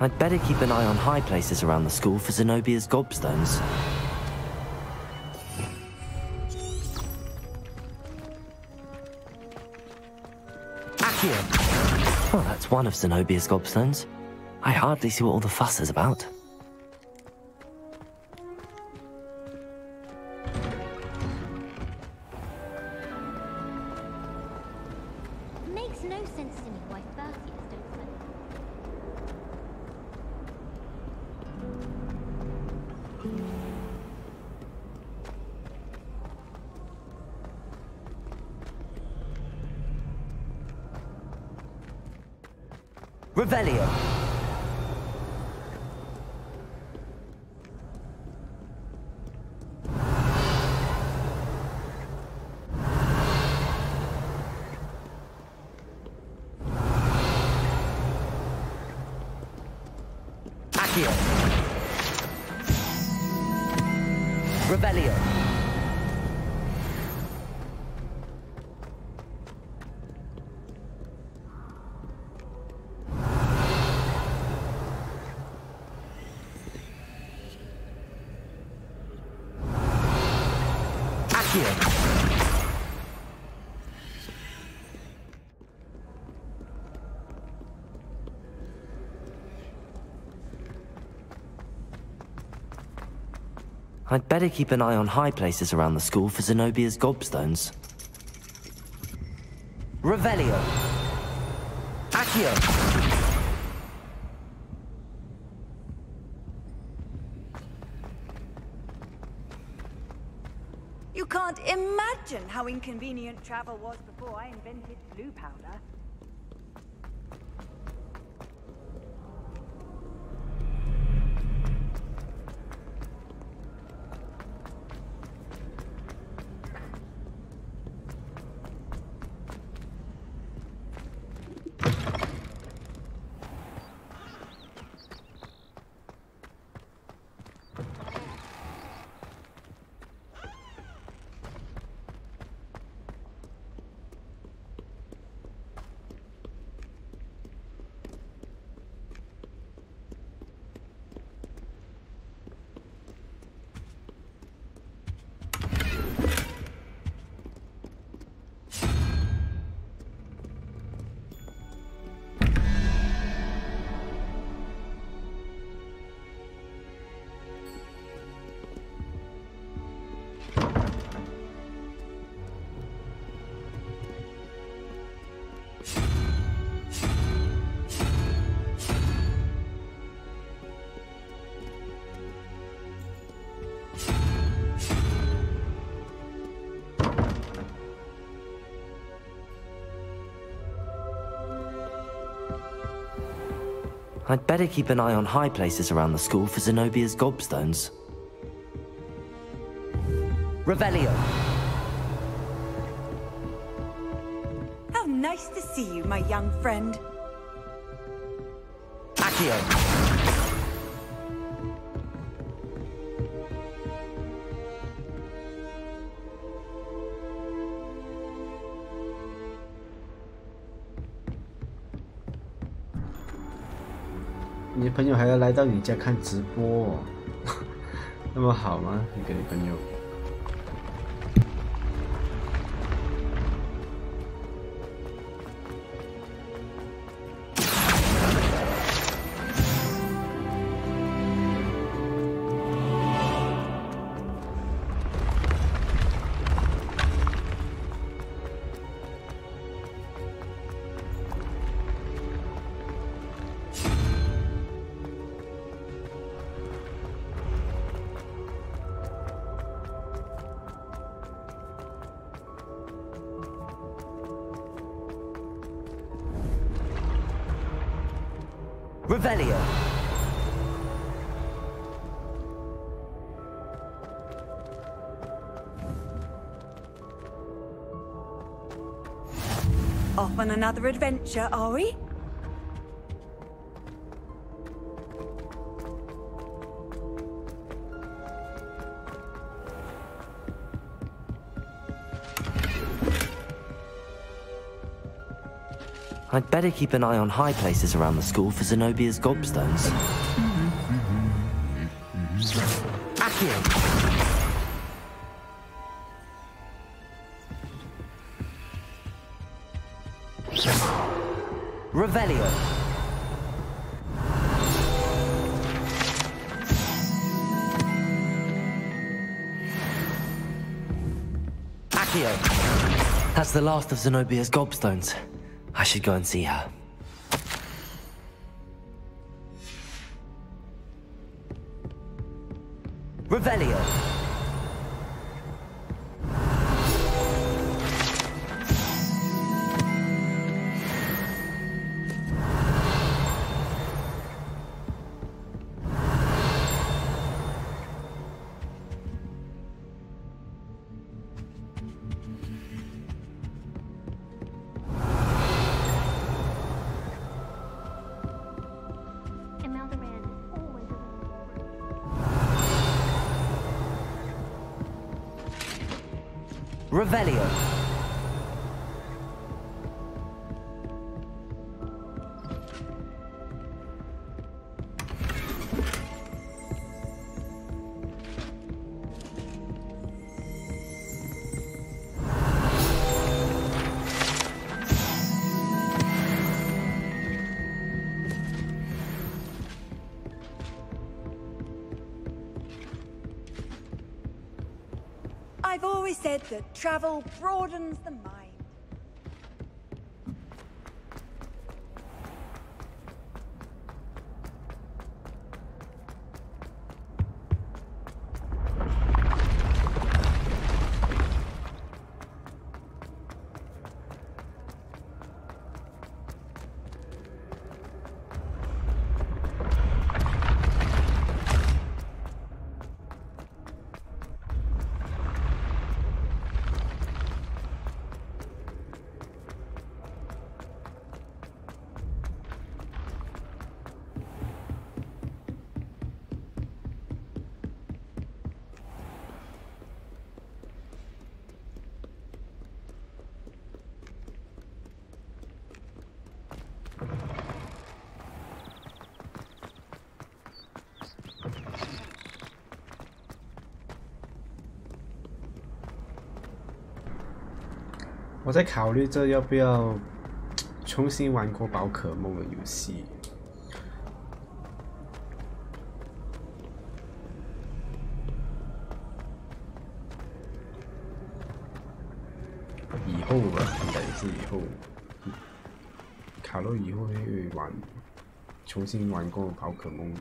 I'd better keep an eye on high places around the school for Zenobia's gobstones. Accio! Well, that's one of Zenobia's gobstones. I hardly see what all the fuss is about. Makes no sense to me why 30ers don't spend. Revelio! Accio! Revelio! I'd better keep an eye on high places around the school for Zenobia's gobstones. Revelio! Accio! You can't imagine how inconvenient travel was before I invented blue powder. I'd better keep an eye on high places around the school for Zenobia's gobstones. Revelio! How nice to see you, my young friend. Accio! 你的朋友还要来到你家看直播哦，那么好吗？你跟你朋友。 Revelio! Off on another adventure, are we? I'd better keep an eye on high places around the school for Zenobia's gobstones. Accio! Revelio! Accio! That's the last of Zenobia's gobstones. I should go and see her. Revelio! Revelio. I've always said that travel broadens the mind. 我在考虑这要不要重新玩过宝可梦的游戏。以后吧，应该是以后。考虑以后会玩，重新玩过宝可梦。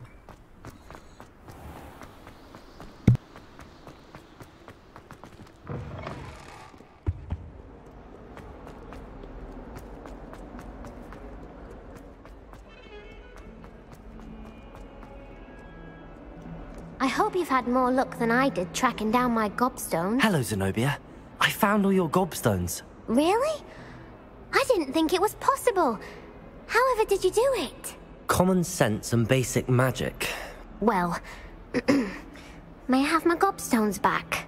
I hope you've had more luck than I did tracking down my gobstones. Hello, Zenobia. I found all your gobstones. Really? I didn't think it was possible. However did you do it? Common sense and basic magic. Well, may I have my gobstones back?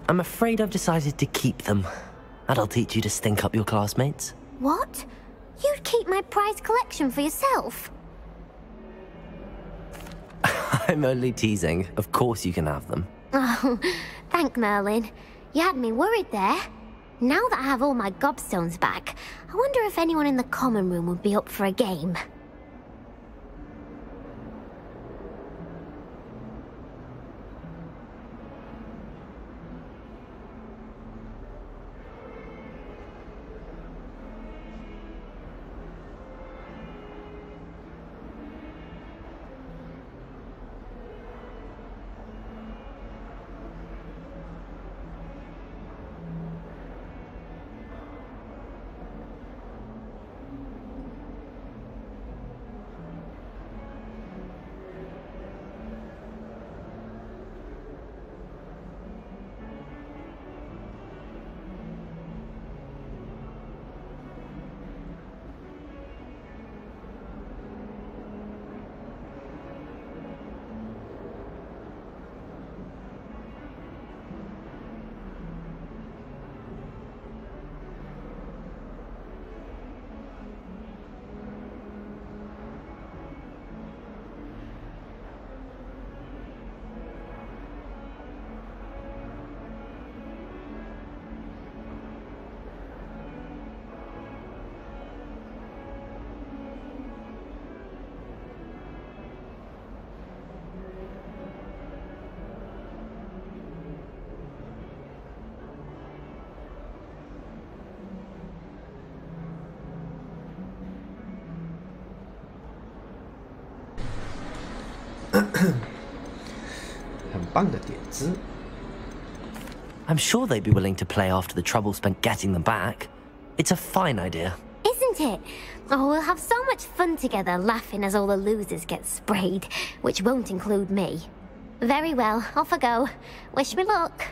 I'm afraid I've decided to keep them. That'll teach you to stink up your classmates. What? You'd keep my prized collection for yourself? I'm only teasing. Of course you can have them. Oh, thank Merlin. You had me worried there. Now that I have all my gobstones back, I wonder if anyone in the common room would be up for a game. 很棒的点子。 I'm sure they'd be willing to play after the trouble spent getting them back. It's a fine idea. Isn't it? Oh, we'll have so much fun together laughing as all the losers get sprayed, which won't include me. Very well, off I go. Wish me luck.